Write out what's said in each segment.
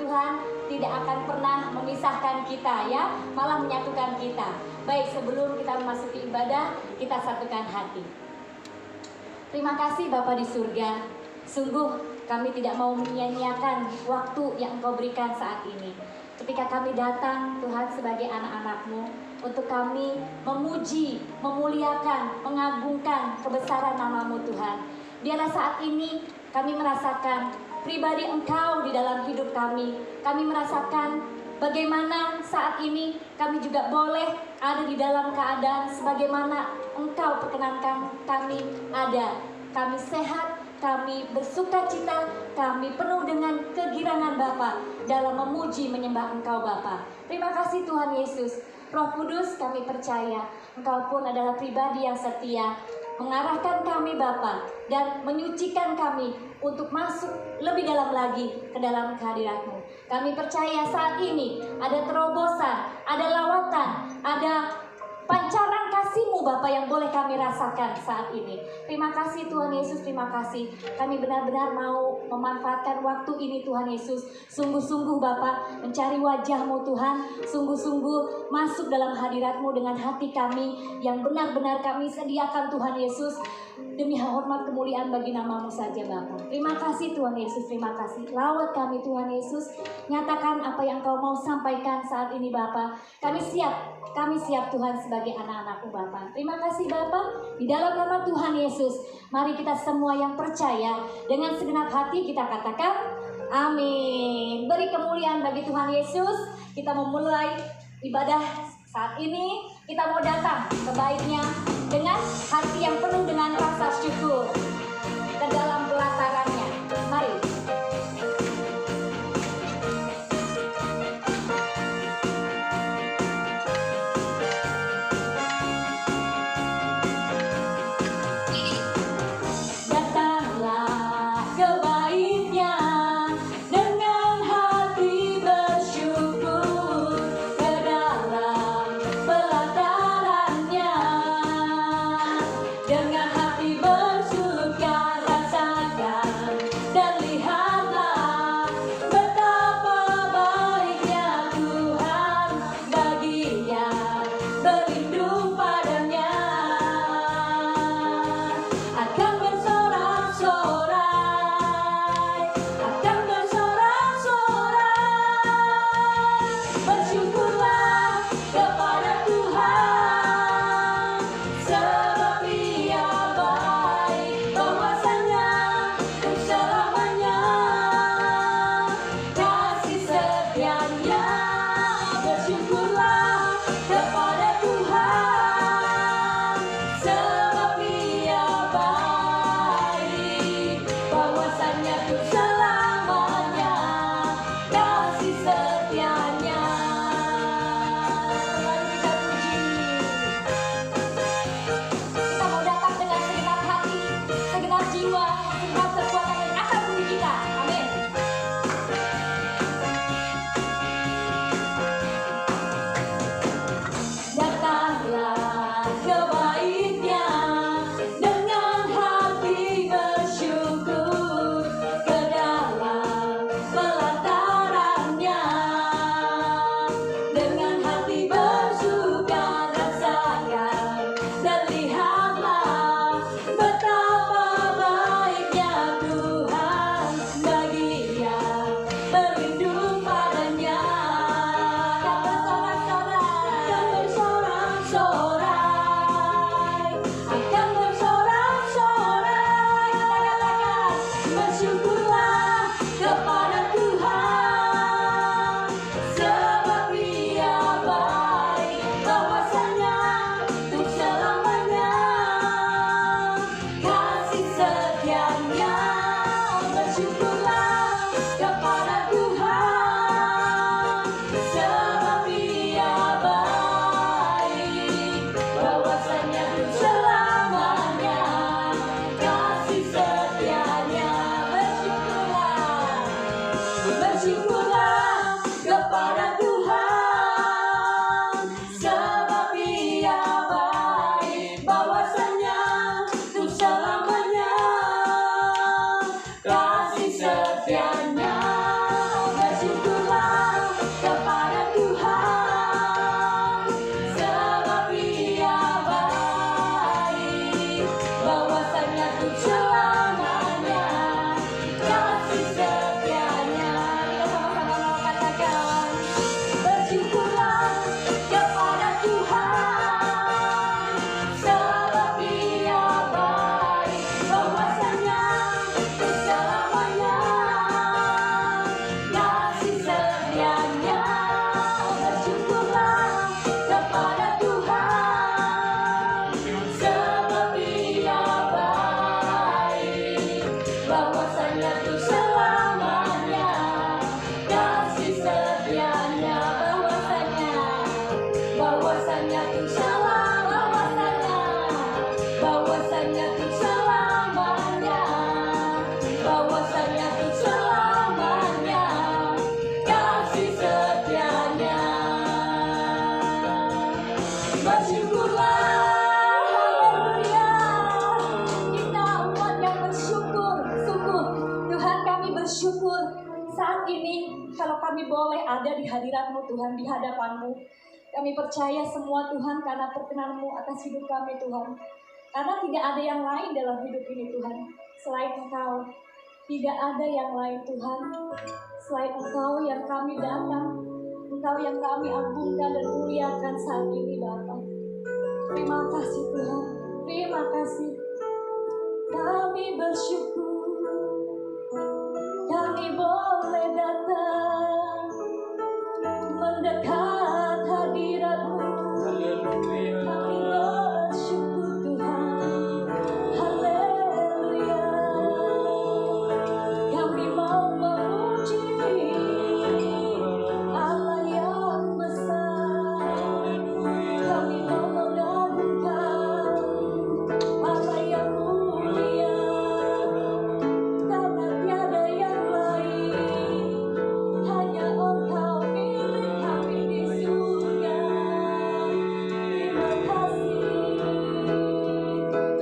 Tuhan tidak akan pernah memisahkan kita ya, malah menyatukan kita. Baik, sebelum kita memasuki ibadah, kita satukan hati. Terima kasih Bapa di surga, sungguh kami tidak mau menyia-nyiakan waktu yang Engkau berikan saat ini. Ketika kami datang Tuhan sebagai anak-anak-Mu, untuk kami memuji, memuliakan, mengagungkan kebesaran nama-Mu Tuhan. Biarlah saat ini kami merasakan pribadi Engkau di dalam hidup kami. Kami merasakan bagaimana saat ini kami juga boleh ada di dalam keadaan sebagaimana Engkau perkenankan kami ada. Kami sehat, kami bersuka cita, kami penuh dengan kegirangan Bapa dalam memuji menyembah Engkau Bapa. Terima kasih Tuhan Yesus. Roh Kudus, kami percaya Engkau pun adalah pribadi yang setia, mengarahkan kami Bapa dan menyucikan kami untuk masuk lebih dalam lagi ke dalam kehadirat-Mu. Kami percaya saat ini ada terobosan, ada lawatan, ada pancaran kasih-Mu Bapa yang boleh kami rasakan saat ini. Terima kasih Tuhan Yesus, terima kasih. Kami benar-benar mau memanfaatkan waktu ini Tuhan Yesus. Sungguh-sungguh Bapa mencari wajah-Mu Tuhan. Sungguh-sungguh masuk dalam hadirat-Mu dengan hati kami yang benar-benar kami sediakan Tuhan Yesus. Demi hormat kemuliaan bagi nama-Mu saja Bapa. Terima kasih Tuhan Yesus, terima kasih. Lawat kami Tuhan Yesus. Nyatakan apa yang Kau mau sampaikan saat ini Bapa. Kami siap Tuhan sebagai anak-anak-Mu Bapa. Terima kasih Bapa. Di dalam nama Tuhan Yesus, mari kita semua yang percaya dengan segenap hati kita katakan amin. Beri kemuliaan bagi Tuhan Yesus. Kita memulai ibadah saat ini. Kita mau datang ke baitnya dengan hati yang penuh dengan rasa syukur ke dalam pelatarannya. Mari. bahwasanya tuh selamanya kasih setianya, bahwasanya tuh bahwasanya tuh selamanya, bahwasanya tuh selamanya kasih setianya. Bersyukurlah, haleluya. Kita umat yang bersyukur, sungguh Tuhan kami bersyukur saat ini kalau kami boleh ada di hadirat-Mu Tuhan, di hadapan-Mu. Kami percaya semua Tuhan karena perkenan-Mu atas hidup kami Tuhan. Karena tidak ada yang lain dalam hidup ini Tuhan selain Engkau. Tidak ada yang lain Tuhan selain Engkau yang kami datang, Engkau yang kami agungkan dan muliakan saat ini Bapa. Terima kasih Tuhan, terima kasih. Kami bersyukur, kami boleh datang mendekat hadirat-Mu. Kami bersyukur Tuhan, haleluya. Kami mau memuji Allah yang besar. Kami mau mengagungkan Allah yang mulia. Karena tiada yang lain, hanya Engkau milik kami di surga. Terima kasih,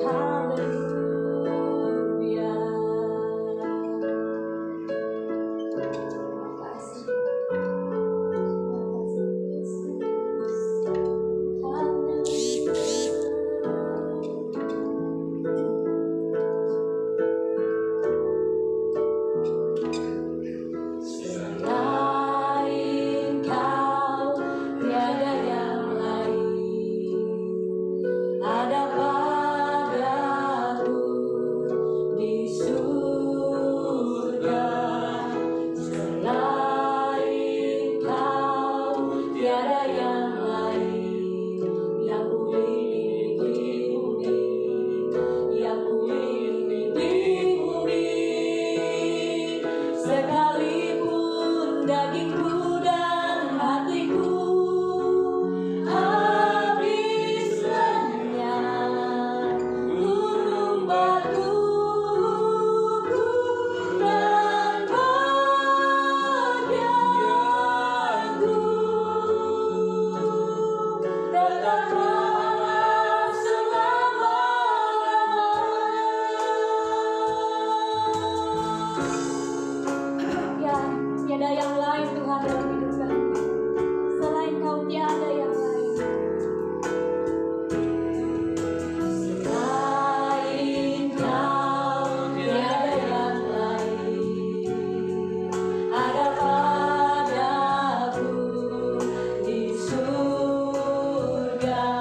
haleluya. Terima kasih, selain Kau tiada yang lain, ada padaku di surga. Selain Kau tiada yang lain, yang kuingini di bumi, yang kuingini di bumi. Sekalipun dagingku dan hatiku habis lenyap, gunung batuku dan bahagiaku tetaplah selama-lamanya. Ya, tiada yang lain Tuhan dalam hidup kami. Selain Kau tiada yang lain. Selain Kau tiada yang lain, ada padaku di surga.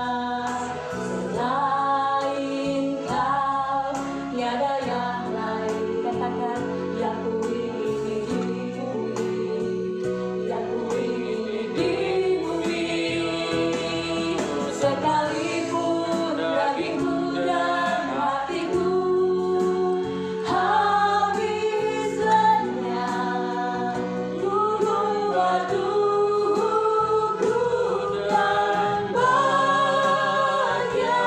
Selain Kau tiada yang lain. Katakan, yang kuingini di bumi, yang kuingini di bumi. Sekalipun dagingku dan hatiku habis lenyap, gunung batuku dan bahagiaku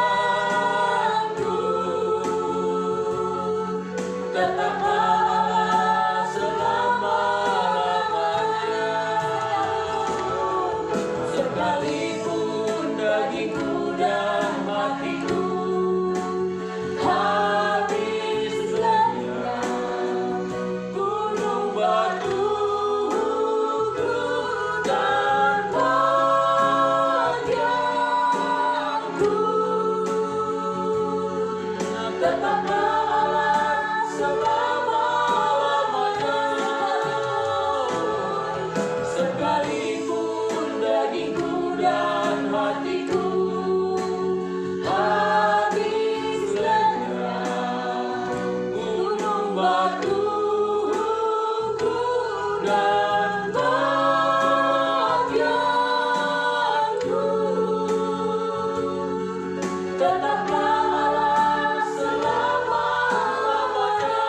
tetaplah selama-lamanya. Sekalipun dagingku dan hatiku habis lenyap, gunung batuku dan bahagiaku tetaplah selama-lamanya. Sekalipun dagingku dan hatiku habis lenyap, gunung batuku dan bahagiaku tetaplah selama-lamanya.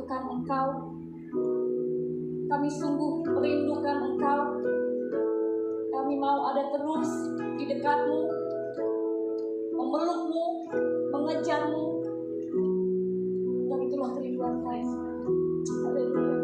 menyatukan Engkau. Kami sungguh merindukan Engkau. Kami mau ada terus di dekat-Mu, memeluk-Mu, mengejar-Mu. Dan itulah kerinduan kami. Haleluya.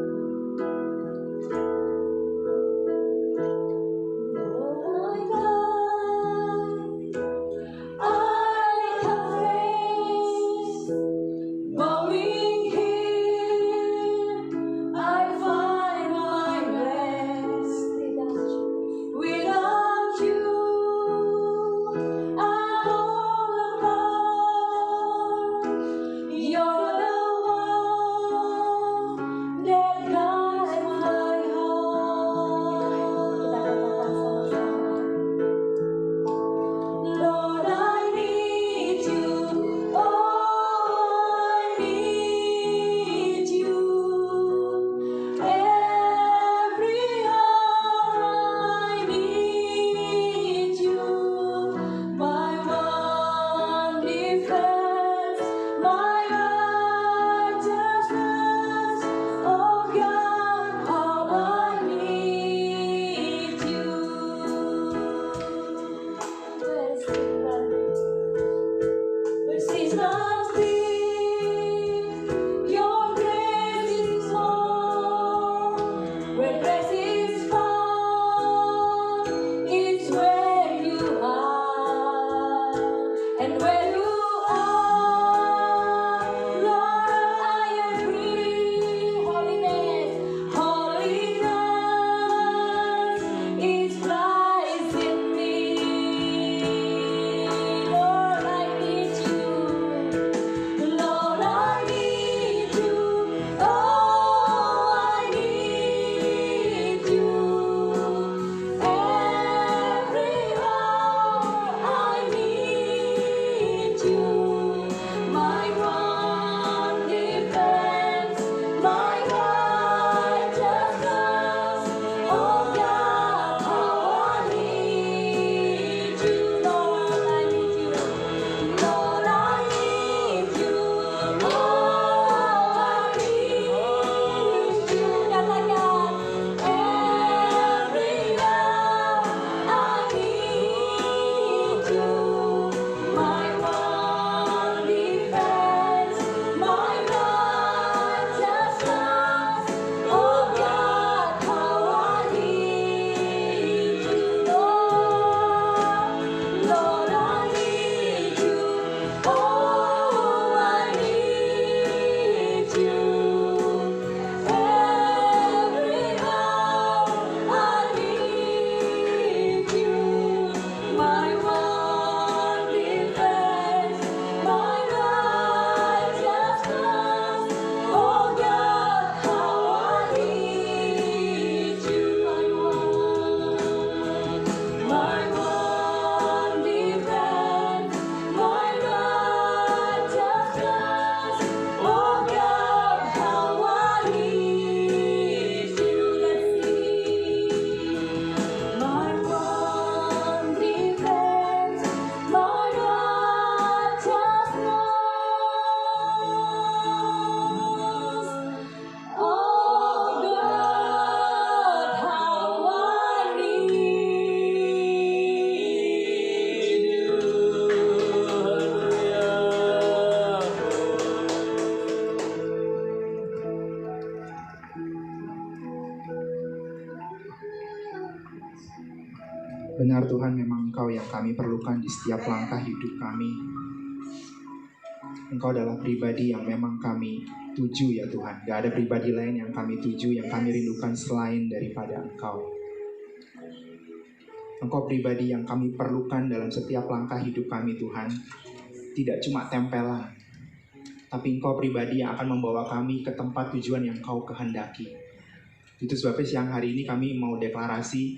Benar Tuhan, memang Engkau yang kami perlukan di setiap langkah hidup kami. Engkau adalah pribadi yang memang kami tuju ya Tuhan. Gak ada pribadi lain yang kami tuju, yang kami rindukan selain daripada Engkau. Engkau pribadi yang kami perlukan dalam setiap langkah hidup kami Tuhan. Tidak cuma tempelan, tapi Engkau pribadi yang akan membawa kami ke tempat tujuan yang Engkau kehendaki. Itu sebabnya siang hari ini kami mau deklarasi,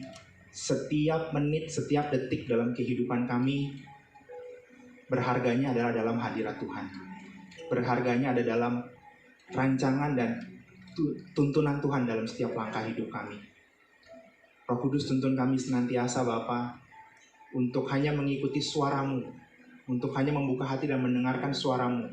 setiap menit, setiap detik dalam kehidupan kami berharganya adalah dalam hadirat Tuhan. Berharganya ada dalam rancangan dan tuntunan Tuhan dalam setiap langkah hidup kami. Roh Kudus, tuntun kami senantiasa Bapa untuk hanya mengikuti suara-Mu, untuk hanya membuka hati dan mendengarkan suara-Mu,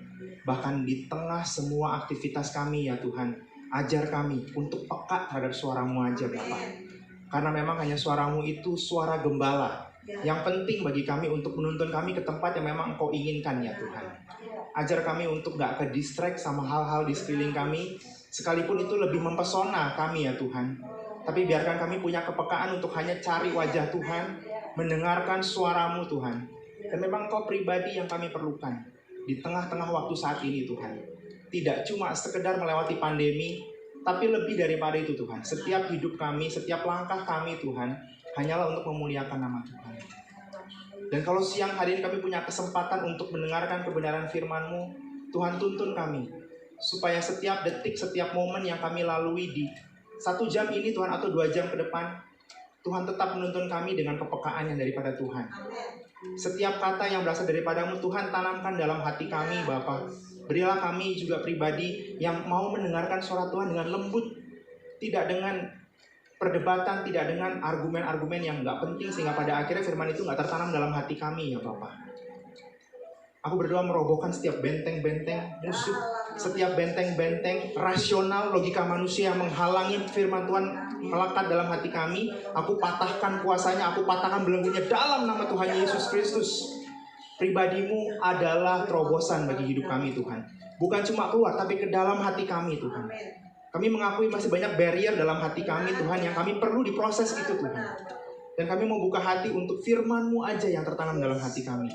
bahkan di tengah semua aktivitas kami ya Tuhan, ajar kami untuk peka terhadap suara-Mu aja Bapa. Karena memang hanya suara-Mu itu suara gembala yang penting bagi kami untuk menuntun kami ke tempat yang memang Engkau inginkan ya Tuhan. Ajar kami untuk gak ke-distract sama hal-hal di sekeliling kami, sekalipun itu lebih mempesona kami ya Tuhan. Tapi biarkan kami punya kepekaan untuk hanya cari wajah Tuhan, mendengarkan suara-Mu Tuhan. Dan memang Engkau pribadi yang kami perlukan di tengah-tengah waktu saat ini Tuhan. Tidak cuma sekedar melewati pandemi, tapi lebih daripada itu Tuhan. Setiap hidup kami, setiap langkah kami Tuhan, hanyalah untuk memuliakan nama Tuhan. Dan kalau siang hari ini kami punya kesempatan untuk mendengarkan kebenaran firman-Mu, Tuhan tuntun kami, supaya setiap detik, setiap momen yang kami lalui di 1 jam ini Tuhan, atau 2 jam ke depan, Tuhan tetap menuntun kami dengan kepekaan yang daripada Tuhan. Setiap kata yang berasal daripada-Mu Tuhan, tanamkan dalam hati kami Bapa. Berilah kami juga pribadi yang mau mendengarkan suara Tuhan dengan lembut, tidak dengan perdebatan, tidak dengan argumen-argumen yang gak penting, sehingga pada akhirnya firman itu gak tertanam dalam hati kami ya Bapa. Aku berdoa merobohkan setiap benteng-benteng musuh, setiap benteng-benteng rasional logika manusia yang menghalangi firman Tuhan melekat dalam hati kami. Aku patahkan kuasanya, aku patahkan belenggunya dalam nama Tuhan Yesus Kristus. Pribadi-Mu adalah terobosan bagi hidup kami Tuhan. Bukan cuma keluar, tapi ke dalam hati kami Tuhan. Kami mengakui masih banyak barrier dalam hati kami Tuhan, yang kami perlu diproses itu Tuhan. Dan kami mau buka hati untuk firman-Mu aja yang tertanam dalam hati kami.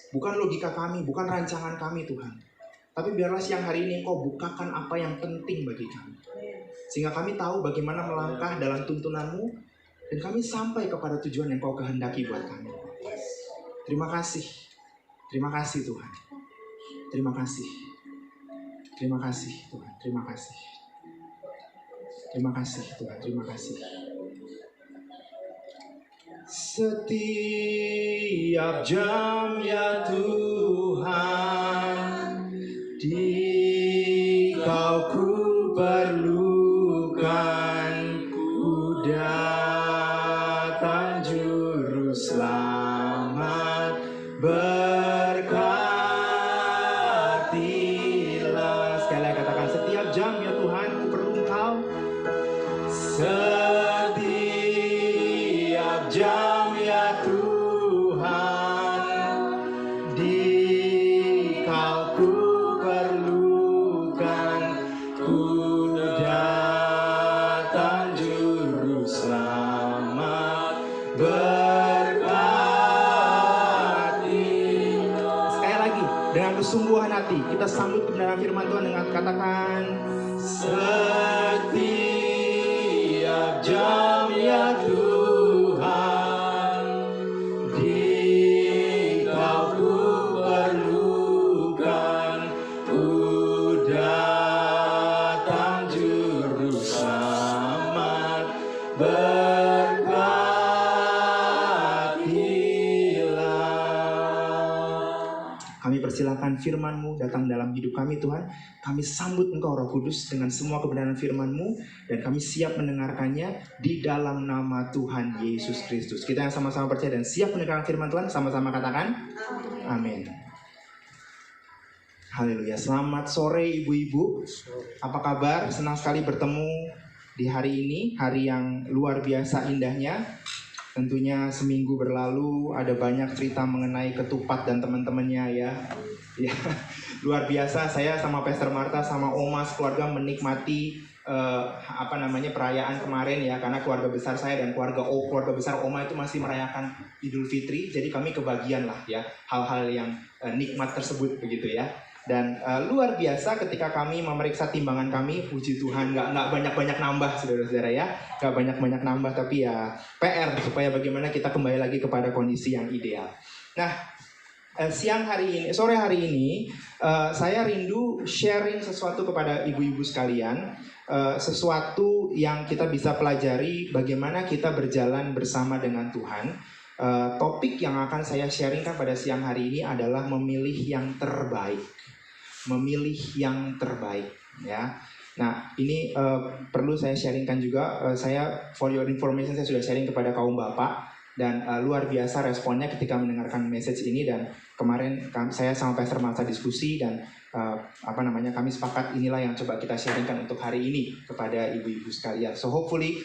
Bukan logika kami, bukan rancangan kami Tuhan. Tapi biarlah siang hari ini Engkau bukakan apa yang penting bagi kami. Sehingga kami tahu bagaimana melangkah dalam tuntunan-Mu, dan kami sampai kepada tujuan yang Kau kehendaki buat kami. Terima kasih. Terima kasih Tuhan. Terima kasih. Terima kasih Tuhan. Terima kasih. Terima kasih Tuhan. Terima kasih. Setiap jam ya Tuhan, di Kau ku perlukan, ku datang juru selamat, berkatilah. Sekali lagi katakan, setiap jam ya Tuhan ku perlu Engkau. Setiap jam ya Tuhan, di Kau ku perlukan, ku datang juru selamat, berkati. Sekali lagi, dengan kesungguhan hati kita sambut kebenaran firman Tuhan dengan katakan, setiap jam ya Tuhan, di Kau ku perlukan, ku datang juru selamat, berkatilah. Kami persilakan firman-Mu datang dalam hidup kami Tuhan. Kami sambut Engkau Roh Kudus dengan semua kebenaran firman-Mu, dan kami siap mendengarkannya di dalam nama Tuhan Yesus Kristus. Kita yang sama-sama percaya dan siap mendengarkan firman Tuhan, sama-sama katakan amin. Haleluya. Selamat sore ibu-ibu. Apa kabar? Senang sekali bertemu di hari ini, hari yang luar biasa indahnya. Tentunya seminggu berlalu ada banyak cerita mengenai ketupat dan teman-temannya ya. Ya, luar biasa. Saya sama Pastor Martha sama Oma keluarga menikmati perayaan kemarin ya, karena keluarga besar saya dan keluarga besar Oma itu masih merayakan Idul Fitri. Jadi kami kebagian lah ya hal-hal yang nikmat tersebut begitu ya. Dan luar biasa ketika kami memeriksa timbangan kami, puji Tuhan nggak banyak-banyak nambah saudara-saudara ya, nggak banyak-banyak nambah, tapi ya PR supaya bagaimana kita kembali lagi kepada kondisi yang ideal. Nah, sore hari ini saya rindu sharing sesuatu kepada ibu-ibu sekalian, sesuatu yang kita bisa pelajari bagaimana kita berjalan bersama dengan Tuhan. Topik yang akan saya sharingkan pada siang hari ini adalah memilih yang terbaik. Memilih yang terbaik ya. Nah ini perlu saya sharingkan juga. Saya for your information, saya sudah sharing kepada kaum bapak, dan luar biasa responnya ketika mendengarkan message ini. Dan kemarin saya sama Pastor Malsa diskusi dan kami sepakat inilah yang coba kita sharingkan untuk hari ini kepada ibu-ibu sekalian. So hopefully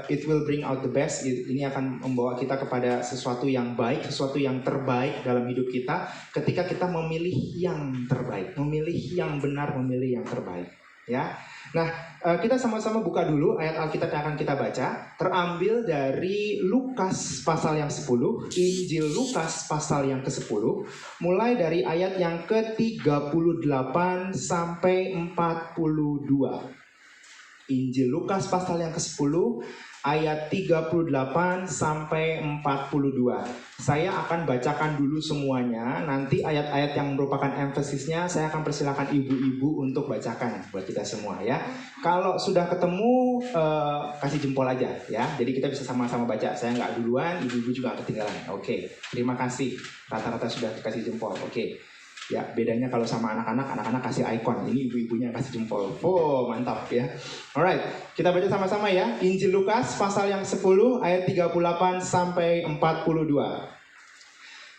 it will bring out the best. Ini akan membawa kita kepada sesuatu yang baik, sesuatu yang terbaik dalam hidup kita ketika kita memilih yang terbaik, memilih yang benar, memilih yang terbaik. Ya, nah kita sama-sama buka dulu ayat Alkitab yang akan kita baca. Terambil dari Lukas pasal yang 10, Injil Lukas pasal yang ke-10, mulai dari ayat yang ke-38 sampai 42. Injil Lukas pasal yang ke-10 ayat 38 sampai 42. Saya akan bacakan dulu semuanya. Nanti ayat-ayat yang merupakan emphasisnya saya akan persilakan ibu-ibu untuk bacakan buat kita semua ya. Kalau sudah ketemu kasih jempol aja ya. Jadi kita bisa sama-sama baca. Saya nggak duluan, ibu-ibu juga nggak ketinggalan. Oke, terima kasih. Rata-rata sudah kasih jempol. Oke. Ya, bedanya kalau sama anak-anak kasih icon. Ini ibu-ibunya kasih jempol. Oh, mantap ya. Alright, kita baca sama-sama ya. Injil Lukas pasal yang 10 ayat 38 sampai 42.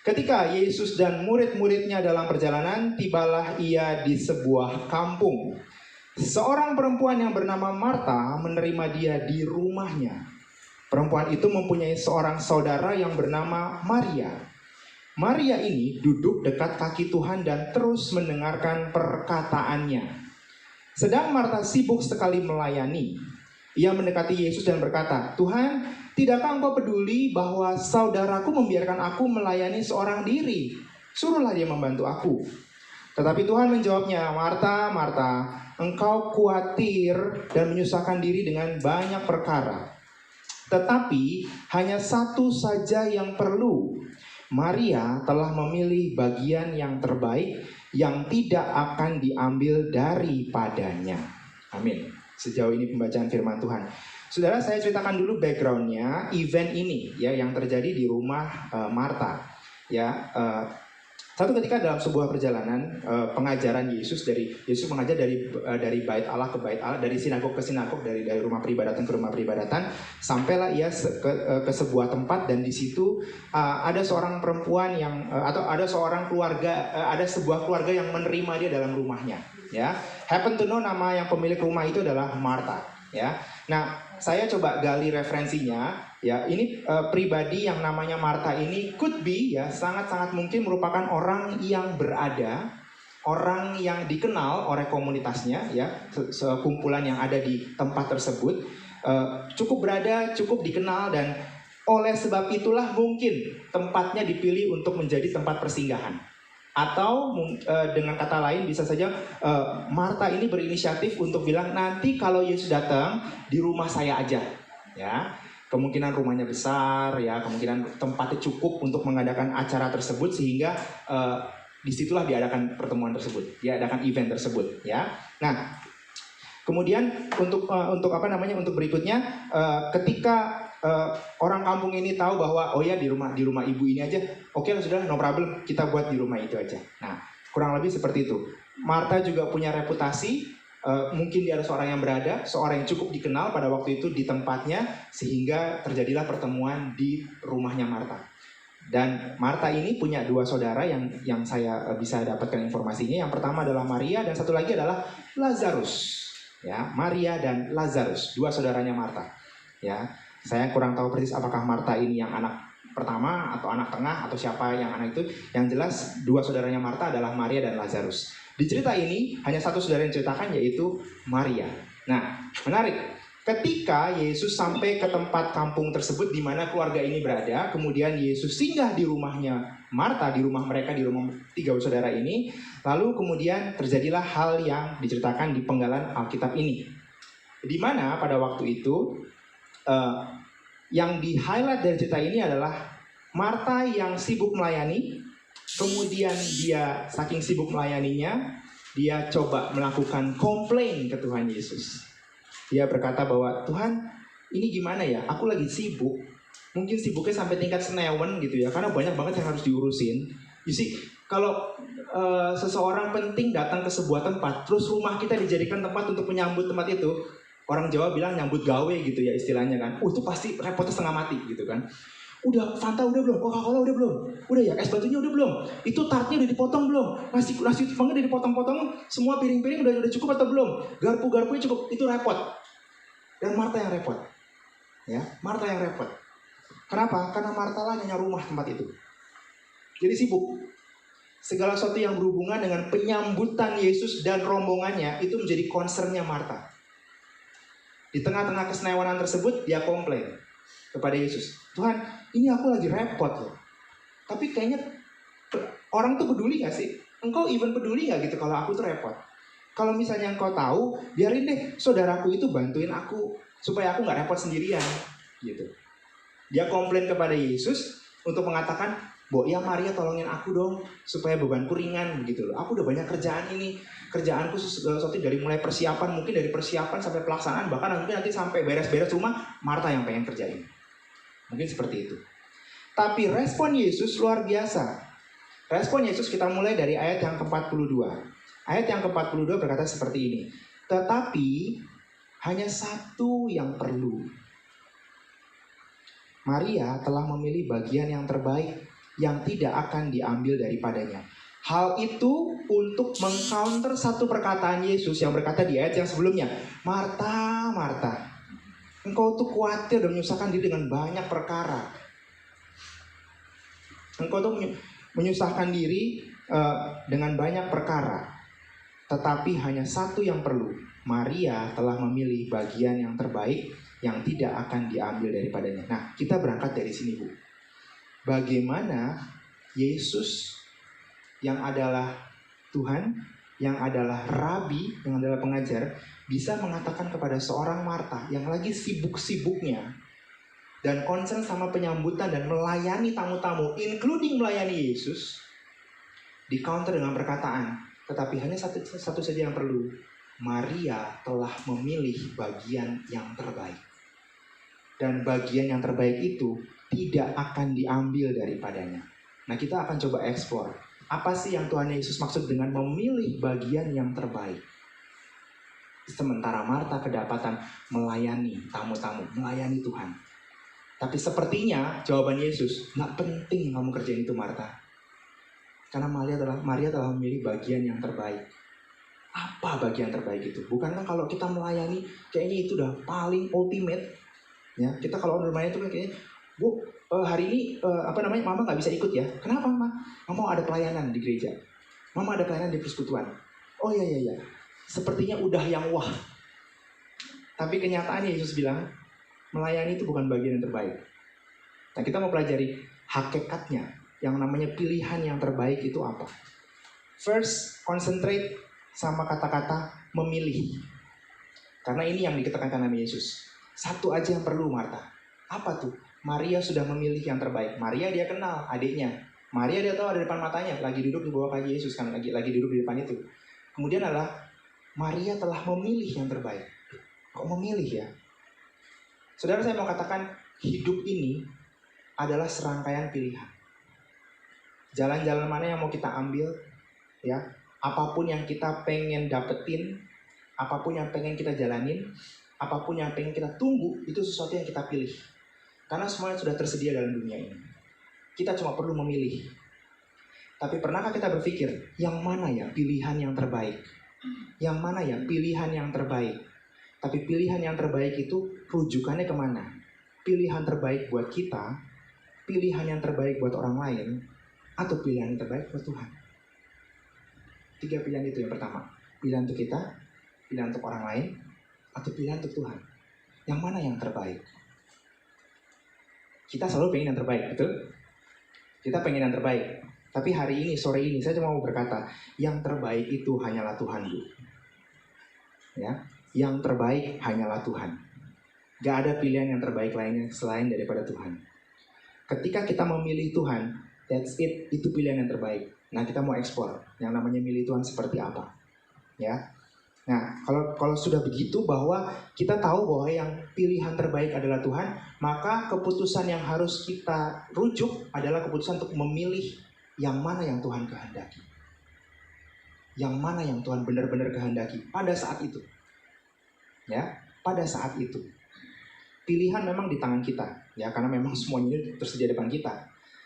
Ketika Yesus dan murid-muridnya dalam perjalanan, tibalah ia di sebuah kampung. Seorang perempuan yang bernama Marta menerima dia di rumahnya. Perempuan itu mempunyai seorang saudara yang bernama Maria. Maria ini duduk dekat kaki Tuhan dan terus mendengarkan perkataannya. Sedang Marta sibuk sekali melayani. Ia mendekati Yesus dan berkata, "Tuhan, tidakkah engkau peduli bahwa saudaraku membiarkan aku melayani seorang diri? Suruhlah dia membantu aku." Tetapi Tuhan menjawabnya, "Marta, Marta, engkau khawatir dan menyusahkan diri dengan banyak perkara. Tetapi hanya satu saja yang perlu. Maria telah memilih bagian yang terbaik yang tidak akan diambil daripadanya." Amin. Sejauh ini pembacaan firman Tuhan. Saudara, saya ceritakan dulu backgroundnya event ini ya yang terjadi di rumah Marta. Ya, satu ketika dalam sebuah perjalanan pengajaran Yesus mengajar dari bait Allah ke bait Allah, dari sinagog ke sinagog, dari rumah peribadatan ke rumah peribadatan, sampailah ia ke sebuah tempat dan di situ ada seorang perempuan yang ada seorang keluarga, ada sebuah keluarga yang menerima dia dalam rumahnya. Ya, happen to know nama yang pemilik rumah itu adalah Marta. Ya, nah saya coba gali referensinya. Ya, ini pribadi yang namanya Marta ini could be ya sangat-sangat mungkin merupakan orang yang berada, orang yang dikenal oleh komunitasnya ya, sekumpulan yang ada di tempat tersebut, cukup berada, cukup dikenal dan oleh sebab itulah mungkin tempatnya dipilih untuk menjadi tempat persinggahan. Atau dengan kata lain bisa saja Marta ini berinisiatif untuk bilang nanti kalau Yesus datang di rumah saya aja ya. Kemungkinan rumahnya besar ya, kemungkinan tempatnya cukup untuk mengadakan acara tersebut sehingga disitulah diadakan pertemuan tersebut, diadakan event tersebut ya. Nah, kemudian untuk berikutnya ketika orang kampung ini tahu bahwa oh ya di rumah ibu ini aja, oke lah sudah, no problem, kita buat di rumah itu aja. Nah, kurang lebih seperti itu. Marta juga punya reputasi. Mungkin dia ada seorang yang berada, seorang yang cukup dikenal pada waktu itu di tempatnya, sehingga terjadilah pertemuan di rumahnya Marta. Dan Marta ini punya dua saudara yang saya bisa dapatkan informasinya. Yang pertama adalah Maria dan satu lagi adalah Lazarus. Ya, Maria dan Lazarus, dua saudaranya Marta. Ya, saya kurang tahu persis apakah Marta ini yang anak pertama atau anak tengah atau siapa yang anak itu. Yang jelas dua saudaranya Marta adalah Maria dan Lazarus. Di cerita ini hanya satu saudara yang ceritakan, yaitu Maria. Nah, menarik. Ketika Yesus sampai ke tempat kampung tersebut di mana keluarga ini berada, kemudian Yesus singgah di rumahnya Marta, di rumah mereka, di rumah tiga saudara ini. Lalu kemudian terjadilah hal yang diceritakan di penggalan Alkitab ini. Di mana pada waktu itu yang di-highlight dari cerita ini adalah Marta yang sibuk melayani. Kemudian dia saking sibuk melayaninya, dia coba melakukan komplain ke Tuhan Yesus. Dia berkata bahwa Tuhan, ini gimana ya? Aku lagi sibuk. Mungkin sibuknya sampai tingkat senewen gitu ya, karena banyak banget yang harus diurusin. You see, kalau seseorang penting datang ke sebuah tempat, terus rumah kita dijadikan tempat untuk menyambut tempat itu, orang Jawa bilang nyambut gawe gitu ya istilahnya kan. Itu pasti repotnya setengah mati gitu kan. Udah Fanta udah belum? Coca-Cola udah belum? Udah ya, es batunya udah belum? Itu tartnya udah dipotong belum? Nasi tufangnya udah dipotong-potong, semua piring-piring udah cukup atau belum? Garpu-garpunya cukup, itu repot. Dan Marta yang repot. Ya, Marta yang repot. Kenapa? Karena Marta lah yang rumah tempat itu. Jadi sibuk. Segala sesuatu yang berhubungan dengan penyambutan Yesus dan rombongannya itu menjadi concernnya Marta. Di tengah-tengah kesenewanan tersebut, dia komplain kepada Yesus. Tuhan, ini aku lagi repot loh. Tapi kayaknya orang tuh peduli gak sih? Engkau even peduli gak gitu kalau aku tuh repot? Kalau misalnya engkau tahu, biarin deh saudaraku itu bantuin aku supaya aku gak repot sendirian gitu. Dia komplain kepada Yesus untuk mengatakan, ya Maria tolongin aku dong supaya bebanku ringan begitu loh. Aku udah banyak kerjaan ini. Kerjaanku sesuatu dari mulai persiapan, mungkin dari persiapan sampai pelaksanaan, bahkan mungkin nanti sampai beres-beres rumah, Marta yang pengen kerjain. Mungkin seperti itu. Tapi respon Yesus luar biasa. Respon Yesus kita mulai dari ayat yang ke-42. Ayat yang ke-42 berkata seperti ini. Tetapi hanya satu yang perlu. Maria telah memilih bagian yang terbaik yang tidak akan diambil daripadanya. Hal itu untuk mengcounter satu perkataan Yesus yang berkata di ayat yang sebelumnya. Marta, Marta, engkau tuh khawatir dan menyusahkan diri dengan banyak perkara. Engkau tuh menyusahkan diri dengan banyak perkara. Tetapi hanya satu yang perlu. Maria telah memilih bagian yang terbaik yang tidak akan diambil daripadanya. Nah, kita berangkat dari sini, Bu. Bagaimana Yesus yang adalah Tuhan, yang adalah Rabi, yang adalah pengajar, bisa mengatakan kepada seorang Marta yang lagi sibuk-sibuknya dan concern sama penyambutan dan melayani tamu-tamu, including melayani Yesus, di counter dengan perkataan, tetapi hanya satu saja yang perlu. Maria telah memilih bagian yang terbaik. Dan bagian yang terbaik itu tidak akan diambil daripadanya. Nah, kita akan coba explore. Apa sih yang Tuhan Yesus maksud dengan memilih bagian yang terbaik? Sementara Marta kedapatan melayani tamu-tamu, melayani Tuhan. Tapi sepertinya jawaban Yesus, gak penting kamu kerjain itu Marta. Karena Maria telah memilih bagian yang terbaik. Apa bagian terbaik itu? Bukankah kalau kita melayani, kayaknya itu udah paling ultimate. Ya, kita kalau melayani itu kan kayaknya, Bu, hari ini Mama nggak bisa ikut ya. Kenapa, Mama? Mama ada pelayanan di gereja. Mama ada pelayanan di persekutuan. Oh iya. Sepertinya udah yang wah. Tapi kenyataannya Yesus bilang, melayani itu bukan bagian yang terbaik. Nah, kita mau pelajari hakikatnya. Yang namanya pilihan yang terbaik itu apa? First, concentrate sama kata-kata memilih. Karena ini yang dikatakan Nabi Yesus. Satu aja yang perlu Marta. Apa tuh? Maria sudah memilih yang terbaik. Maria dia kenal adiknya. Maria dia tahu ada di depan matanya, lagi duduk di bawah kaki Yesus kan, lagi duduk di depan itu. Kemudian adalah Maria telah memilih yang terbaik. Kok memilih ya? Saudara, saya mau katakan hidup ini adalah serangkaian pilihan. Jalan-jalan mana yang mau kita ambil, ya? Apapun yang kita pengen dapetin, apapun yang pengen kita jalanin, apapun yang pengen kita tunggu, itu sesuatu yang kita pilih. Karena semuanya sudah tersedia dalam dunia ini. Kita cuma perlu memilih. Tapi pernahkah kita berpikir, yang mana ya pilihan yang terbaik? Yang mana ya pilihan yang terbaik? Tapi pilihan yang terbaik itu rujukannya kemana? Pilihan terbaik buat kita, pilihan yang terbaik buat orang lain, atau pilihan yang terbaik buat Tuhan? 3 pilihan itu. Yang pertama, pilihan untuk kita, pilihan untuk orang lain, atau pilihan untuk Tuhan. Yang mana yang terbaik? Kita selalu pengen yang terbaik, betul? Kita pengen yang terbaik. Tapi hari ini, sore ini, saya cuma mau berkata, yang terbaik itu hanyalah Tuhan, Bu. Ya, yang terbaik hanyalah Tuhan. Gak ada pilihan yang terbaik lainnya selain daripada Tuhan. Ketika kita memilih Tuhan, that's it, itu pilihan yang terbaik. Nah, kita mau eksplor yang namanya milih Tuhan seperti apa. Ya. Nah, kalau sudah begitu bahwa kita tahu bahwa yang pilihan terbaik adalah Tuhan, maka keputusan yang harus kita rujuk adalah keputusan untuk memilih yang mana yang Tuhan kehendaki. Yang mana yang Tuhan benar-benar kehendaki pada saat itu. Ya, pada saat itu. Pilihan memang di tangan kita, ya, karena memang semuanya tersedia depan kita.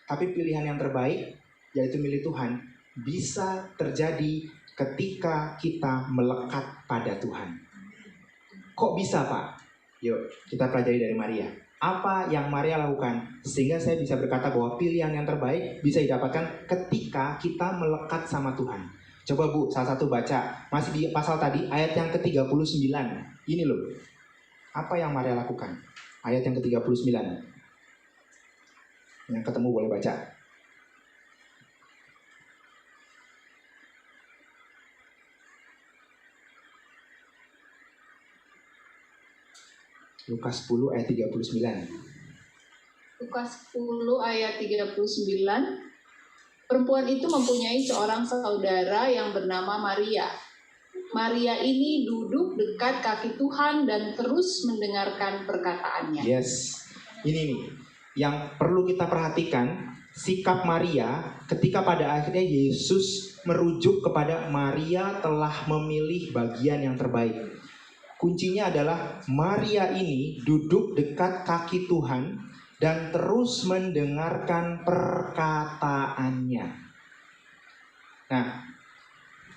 Tapi pilihan yang terbaik, yaitu milik Tuhan, bisa terjadi ketika kita melekat pada Tuhan. Kok bisa, Pak? Yuk, kita pelajari dari Maria. Apa yang Maria lakukan sehingga saya bisa berkata bahwa pilihan yang terbaik bisa didapatkan ketika kita melekat sama Tuhan. Coba Bu, salah satu baca, masih di pasal tadi, ayat yang ke-39. Ini loh, apa yang Maria lakukan? Ayat yang ke-39. Yang ketemu boleh baca. Lukas 10 ayat 39. Lukas 10 ayat 39. Perempuan itu mempunyai seorang saudara yang bernama Maria. Maria ini duduk dekat kaki Tuhan dan terus mendengarkan perkataannya. Yes, ini nih yang perlu kita perhatikan, sikap Maria ketika pada akhirnya Yesus merujuk kepada Maria telah memilih bagian yang terbaik. Kuncinya adalah Maria ini duduk dekat kaki Tuhan dan terus mendengarkan perkataannya. Nah,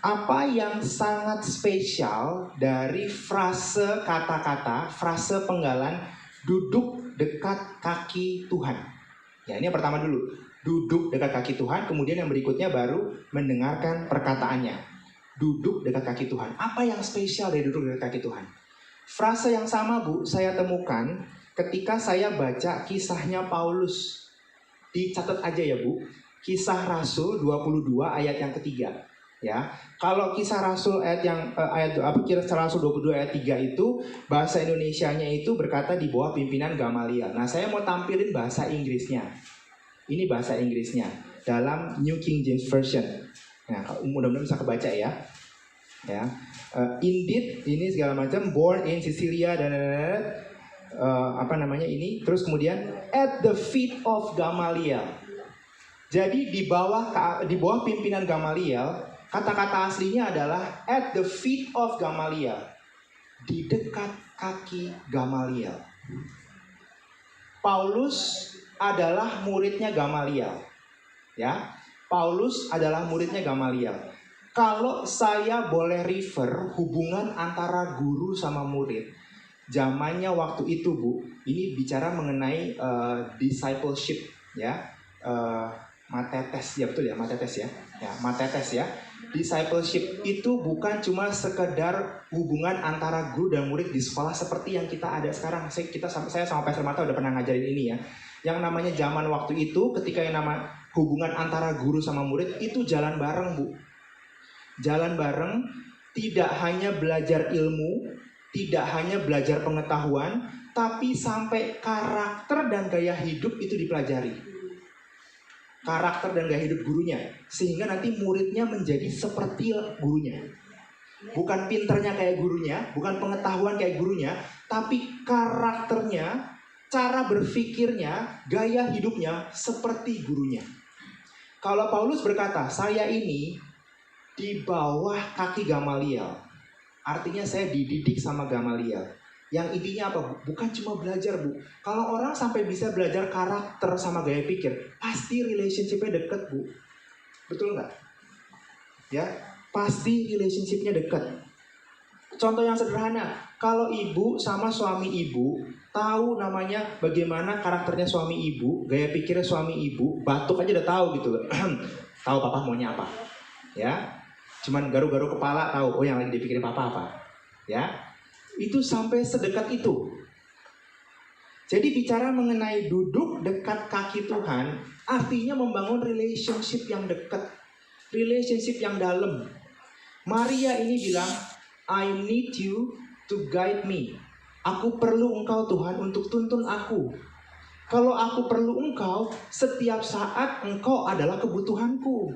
apa yang sangat spesial dari frase kata-kata, frase penggalan duduk dekat kaki Tuhan? Ya, ini yang pertama dulu, duduk dekat kaki Tuhan, kemudian yang berikutnya baru mendengarkan perkataannya. Duduk dekat kaki Tuhan. Apa yang spesial dari duduk dekat kaki Tuhan? Frase yang sama, Bu, saya temukan ketika saya baca kisahnya Paulus. Dicatat aja ya, Bu. Kisah Rasul 22 ayat yang ketiga. Ya, kalau kisah Rasul kisah Rasul 22 ayat 3 itu bahasa Indonesianya itu berkata di bawah pimpinan Gamaliel. Nah, saya mau tampilin bahasa Inggrisnya. Ini bahasa Inggrisnya dalam New King James Version. Nah, mudah-mudahan bisa kebaca ya. Ya, indeed ini segala macam, born in Sicilia dan ini, terus kemudian at the feet of Gamaliel. Jadi di bawah pimpinan Gamaliel, kata-kata aslinya adalah at the feet of Gamaliel, di dekat kaki Gamaliel. Paulus adalah muridnya Gamaliel. Ya, Paulus adalah muridnya Gamaliel. Kalau saya boleh refer hubungan antara guru sama murid, zamannya waktu itu, Bu, ini bicara mengenai discipleship, ya, matetes, ya betul ya, matetes ya, matetes ya. Discipleship itu bukan cuma sekedar hubungan antara guru dan murid di sekolah seperti yang kita ada sekarang. Saya sama Pastor Marta udah pernah ngajarin ini ya. Yang namanya zaman waktu itu, ketika yang nama hubungan antara guru sama murid itu jalan bareng, Bu. Jalan bareng, tidak hanya belajar ilmu, tidak hanya belajar pengetahuan, tapi sampai karakter dan gaya hidup itu dipelajari. Karakter dan gaya hidup gurunya, sehingga nanti muridnya menjadi seperti gurunya. Bukan pinternya kayak gurunya, bukan pengetahuan kayak gurunya, tapi karakternya, cara berpikirnya, gaya hidupnya seperti gurunya. Kalau Paulus berkata, saya ini di bawah kaki Gamaliel, artinya saya dididik sama Gamaliel. Yang intinya apa, Bu? Bukan cuma belajar, Bu. Kalau orang sampai bisa belajar karakter sama gaya pikir, pasti relationship-nya deket, Bu. Betul nggak? Ya, pasti relationship-nya deket. Contoh yang sederhana, kalau ibu sama suami ibu tahu namanya bagaimana karakternya suami ibu, gaya pikirnya suami ibu, batuk aja udah tahu gitu loh. Tahu papa maunya apa. Ya, cuman garu-garu kepala tahu, oh yang lagi dipikirin papa apa. Ya, itu sampai sedekat itu. Jadi bicara mengenai duduk dekat kaki Tuhan, artinya membangun relationship yang dekat, relationship yang dalam. Maria ini bilang, I need you to guide me. Aku perlu engkau Tuhan untuk tuntun aku. Kalau aku perlu engkau, setiap saat engkau adalah kebutuhanku.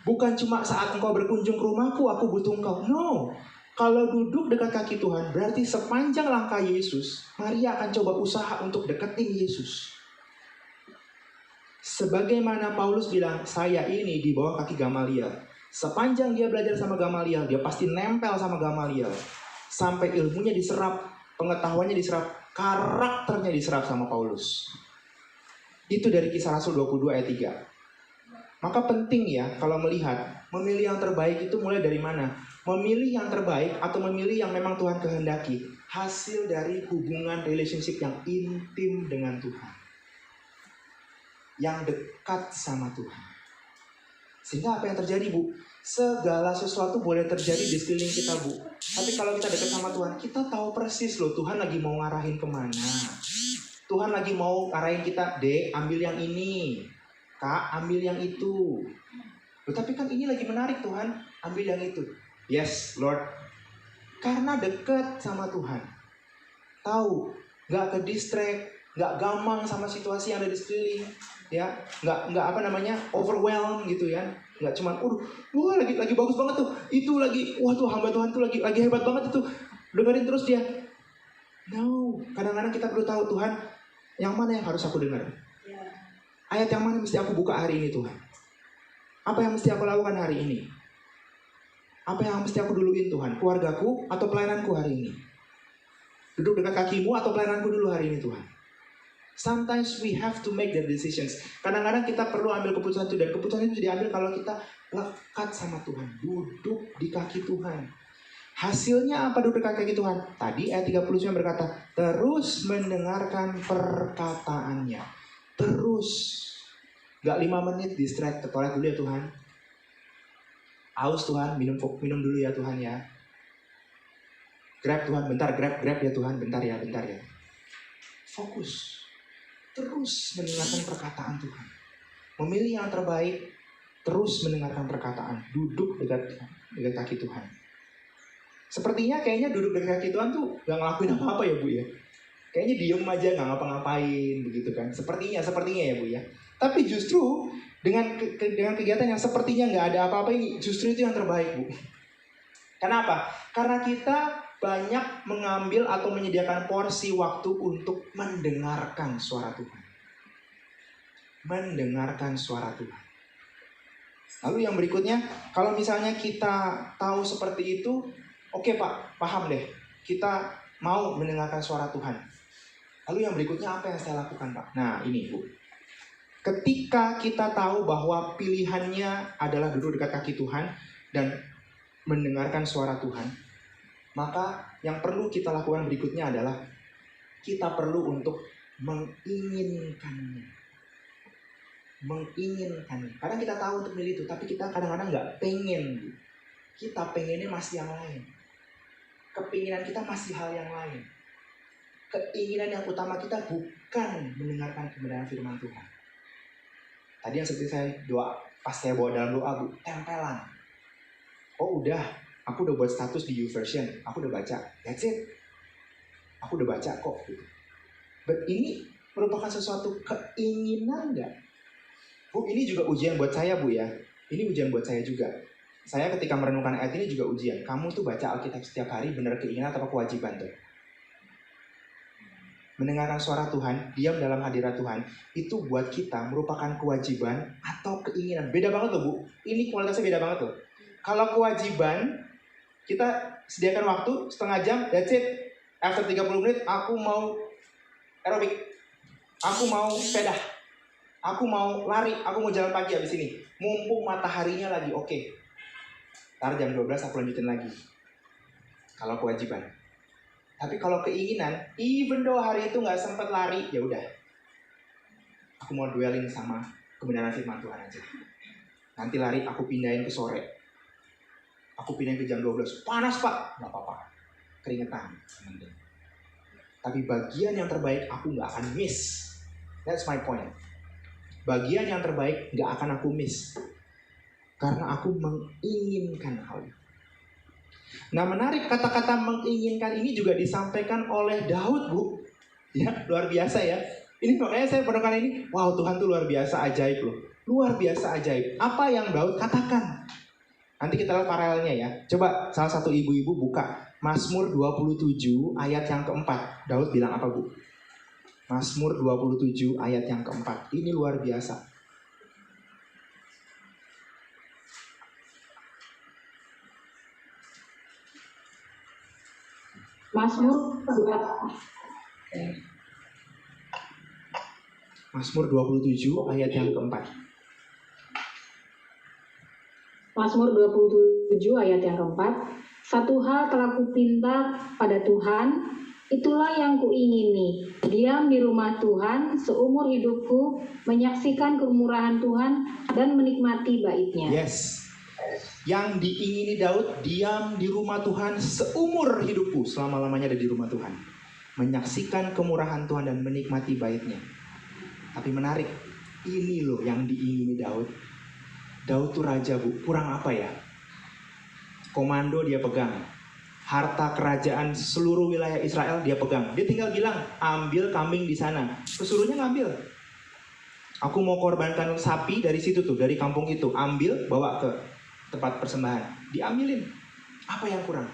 Bukan cuma saat engkau berkunjung ke rumahku, aku butuh engkau. No. Kalau duduk dekat kaki Tuhan, berarti sepanjang langkah Yesus, Maria akan coba usaha untuk deketin Yesus. Sebagaimana Paulus bilang, saya ini di bawah kaki Gamaliel. Sepanjang dia belajar sama Gamaliel, dia pasti nempel sama Gamaliel. Sampai ilmunya diserap, pengetahuannya diserap, karakternya diserap sama Paulus. Itu dari Kisah Rasul 22 ayat 3. Maka penting ya kalau melihat, memilih yang terbaik itu mulai dari mana? Memilih yang terbaik atau memilih yang memang Tuhan kehendaki. Hasil dari hubungan relationship yang intim dengan Tuhan. Yang dekat sama Tuhan. Sehingga apa yang terjadi, Bu? Segala sesuatu boleh terjadi di sekeliling kita, Bu. Tapi kalau kita dekat sama Tuhan, kita tahu persis loh Tuhan lagi mau ngarahin kemana. Tuhan lagi mau ngarahin kita, Dek, ambil yang ini. Kak, ambil yang itu. Loh, tapi kan ini lagi menarik Tuhan, ambil yang itu. Yes, Lord. Karena dekat sama Tuhan. Tahu, gak ke distract, gak gampang sama situasi yang ada di sekeliling. Ya, nggak overwhelm gitu ya. Nggak cuman, wah lagi bagus banget tuh. Itu lagi, wah tuh hamba Tuhan tuh lagi hebat banget itu. Dengerin terus dia. No, kadang-kadang kita perlu tahu Tuhan, yang mana yang harus aku dengar? Ayat yang mana mesti aku buka hari ini Tuhan? Apa yang mesti aku lakukan hari ini? Apa yang mesti aku duluin Tuhan? Keluargaku atau pelayananku hari ini? Duduk dekat kakimu atau pelayananku dulu hari ini Tuhan? Sometimes we have to make the decisions. Kadang-kadang kita perlu ambil keputusan itu. Dan keputusan itu diambil kalau kita lekat sama Tuhan. Duduk di kaki Tuhan. Hasilnya apa duduk di kaki Tuhan? Tadi ayat 39 berkata, terus mendengarkan perkataannya. Terus. Gak 5 menit distract ke toilet dulu ya Tuhan. Aus Tuhan, minum dulu ya Tuhan ya. Grab Tuhan, bentar, grab ya Tuhan, bentar ya. Fokus. Terus mendengarkan perkataan Tuhan. Memilih yang terbaik, terus mendengarkan perkataan. Duduk dekat kaki Tuhan. Sepertinya kayaknya duduk dekat kaki Tuhan tuh gak ngelakuin apa-apa ya Bu ya. Kayaknya diem aja gak ngapa-ngapain begitu kan. Sepertinya ya Bu ya. Tapi justru dengan kegiatan yang sepertinya gak ada apa-apa ini, justru itu yang terbaik Bu. Kenapa? Karena kita banyak mengambil atau menyediakan porsi waktu untuk mendengarkan suara Tuhan. Mendengarkan suara Tuhan. Lalu yang berikutnya, kalau misalnya kita tahu seperti itu, oke Pak, paham deh. Kita mau mendengarkan suara Tuhan. Lalu yang berikutnya apa yang saya lakukan Pak? Nah ini Bu. Ketika kita tahu bahwa pilihannya adalah duduk dekat kaki Tuhan dan mendengarkan suara Tuhan, maka yang perlu kita lakukan berikutnya adalah kita perlu untuk menginginkannya. Kadang kita tahu untuk milih itu, tapi kita kadang-kadang nggak pengen. Kita pengennya masih yang lain. Kepinginan kita masih hal yang lain. Keinginan yang utama kita bukan mendengarkan kebenaran firman Tuhan. Tadi yang seperti saya doa, pas saya bawa dalam doa Bu, tempelan. Oh udah, aku udah buat status di YouVersion, aku udah baca, that's it. Aku udah baca kok gitu. But ini merupakan sesuatu keinginan gak? Bu, ini juga ujian buat saya Bu ya. Ini ujian buat saya juga. Saya ketika merenungkan ayat ini juga ujian. Kamu tuh baca Alkitab setiap hari benar keinginan atau kewajiban tuh? Mendengarkan suara Tuhan, diam dalam hadirat Tuhan, itu buat kita merupakan kewajiban atau keinginan. Beda banget loh Bu. Ini kualitasnya beda banget loh. Kalau kewajiban, kita sediakan waktu setengah jam, that's it. After 30 menit, aku mau aerobik. Aku mau sepeda. Aku mau lari, aku mau jalan pagi abis ini. Mumpung mataharinya lagi oke. Ntar jam 12 aku lanjutin lagi. Kalau kewajiban. Tapi kalau keinginan, even though hari itu gak sempat lari, ya udah. Aku mau dwelling sama kebenaran firman Tuhan aja. Nanti lari aku pindahin ke sore. Aku pindahin ke jam 12. Panas Pak, gak apa-apa. Keringetan. Tapi bagian yang terbaik aku gak akan miss. That's my point. Bagian yang terbaik gak akan aku miss. Karena aku menginginkan hal itu. Nah menarik, kata-kata menginginkan ini juga disampaikan oleh Daud Bu. Ya luar biasa ya. Ini makanya saya perenungan ini, wow Tuhan tuh luar biasa ajaib loh. Luar biasa ajaib. Apa yang Daud katakan? Nanti kita lihat paralelnya ya. Coba salah satu ibu-ibu buka Mazmur 27 ayat yang keempat. Daud bilang apa Bu? Mazmur 27 ayat yang keempat. Ini luar biasa. Mazmur 2. Mazmur 27 ayat yang keempat. Mazmur 27 ayat yang keempat. Satu hal telah kupinta pada Tuhan, itulah yang kuingini, diam di rumah Tuhan seumur hidupku, menyaksikan kemurahan Tuhan dan menikmati bait-Nya. Yes. Yang diingini Daud, diam di rumah Tuhan seumur hidupku, selama-lamanya ada di rumah Tuhan, menyaksikan kemurahan Tuhan dan menikmati bait-Nya. Tapi menarik, ini loh yang diingini Daud. Daud tuh raja, Bu. Kurang apa ya? Komando dia pegang. Harta kerajaan seluruh wilayah Israel dia pegang. Dia tinggal bilang, ambil kambing di sana. Kesuruhnya ngambil. Aku mau korbankan sapi dari situ tuh, dari kampung itu. Ambil, bawa ke tempat persembahan. Diambilin. Apa yang kurang?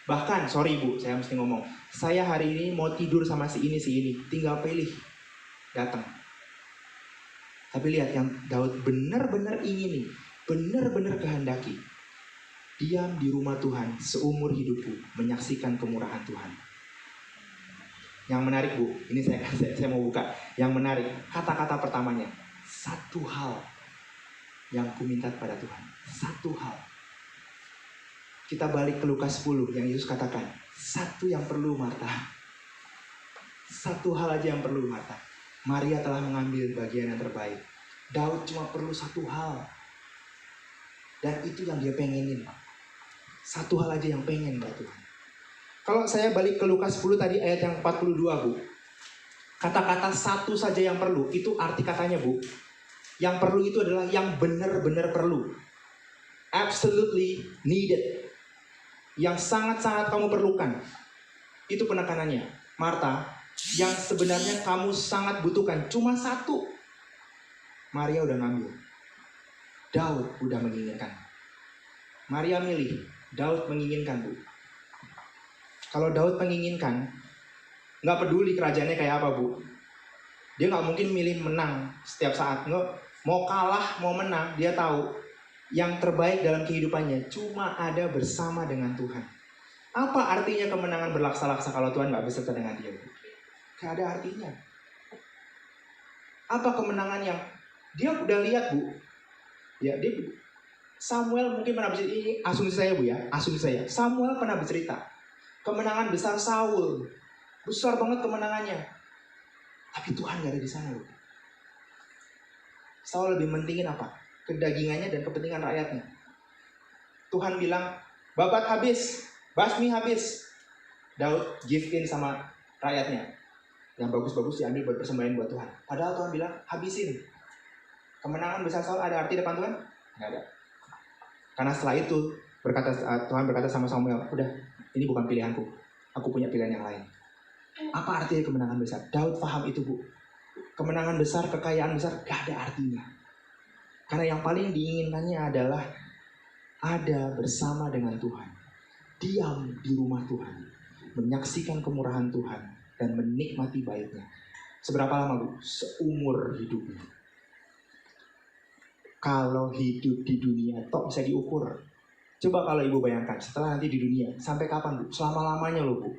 Bahkan, sorry Bu, saya mesti ngomong. Saya hari ini mau tidur sama si ini. Tinggal pilih. Datang. Tapi lihat yang Daud benar-benar ingini, benar-benar kehendaki. Diam di rumah Tuhan seumur hidupku, menyaksikan kemurahan Tuhan. Yang menarik Bu, ini saya mau buka. Yang menarik, kata-kata pertamanya, satu hal yang kuminta pada Tuhan. Satu hal. Kita balik ke Lukas 10 yang Yesus katakan, satu yang perlu Marta. Satu hal aja yang perlu Marta. Maria telah mengambil bagian yang terbaik. Daud cuma perlu satu hal. Dan itu yang dia pengenin. Satu hal aja yang pengen buat Tuhan. Kalau saya balik ke Lukas 10 tadi ayat yang 42 Bu. Kata-kata satu saja yang perlu, itu arti katanya Bu. Yang perlu itu adalah yang benar-benar perlu. Absolutely needed. Yang sangat-sangat kamu perlukan. Itu penekanannya. Marta, yang sebenarnya kamu sangat butuhkan cuma satu. Maria udah ngambil. Daud udah menginginkan. Maria milih. Daud menginginkan Bu. Kalau Daud menginginkan, nggak peduli kerajaannya kayak apa Bu. Dia nggak mungkin milih menang setiap saat. Nggak, mau kalah mau menang, dia tahu yang terbaik dalam kehidupannya cuma ada bersama dengan Tuhan. Apa artinya kemenangan berlaksa-laksa kalau Tuhan nggak beserta dengan dia Bu? Gak ada artinya. Apa kemenangan yang dia udah lihat Bu? Ya, dia Samuel mungkin pernah bercerita, ini asumsi saya Bu ya, asumsi saya. Samuel pernah bercerita kemenangan besar Saul, besar banget kemenangannya. Tapi Tuhan gak ada di sana Bu. Saul lebih mentingin apa? Kedagingannya dan kepentingan rakyatnya. Tuhan bilang, babat habis, basmi habis. Daud give in sama rakyatnya. Yang bagus-bagus diambil buat persembahan buat Tuhan. Padahal Tuhan bilang, habisin. Kemenangan besar Saul ada arti depan Tuhan? Nggak ada. Karena setelah itu Tuhan berkata sama Samuel, udah, ini bukan pilihanku. Aku punya pilihan yang lain. Apa artinya kemenangan besar? Daud paham itu Bu. Kemenangan besar, kekayaan besar, gak ada artinya. Karena yang paling diinginkannya adalah ada bersama dengan Tuhan. Diam di rumah Tuhan. Menyaksikan kemurahan Tuhan. Dan menikmati bait-Nya. Seberapa lama Bu? Seumur hidupnya. Kalau hidup di dunia tok bisa diukur. Coba kalau Ibu bayangkan setelah nanti di dunia, sampai kapan Bu? Selama-lamanya loh Bu.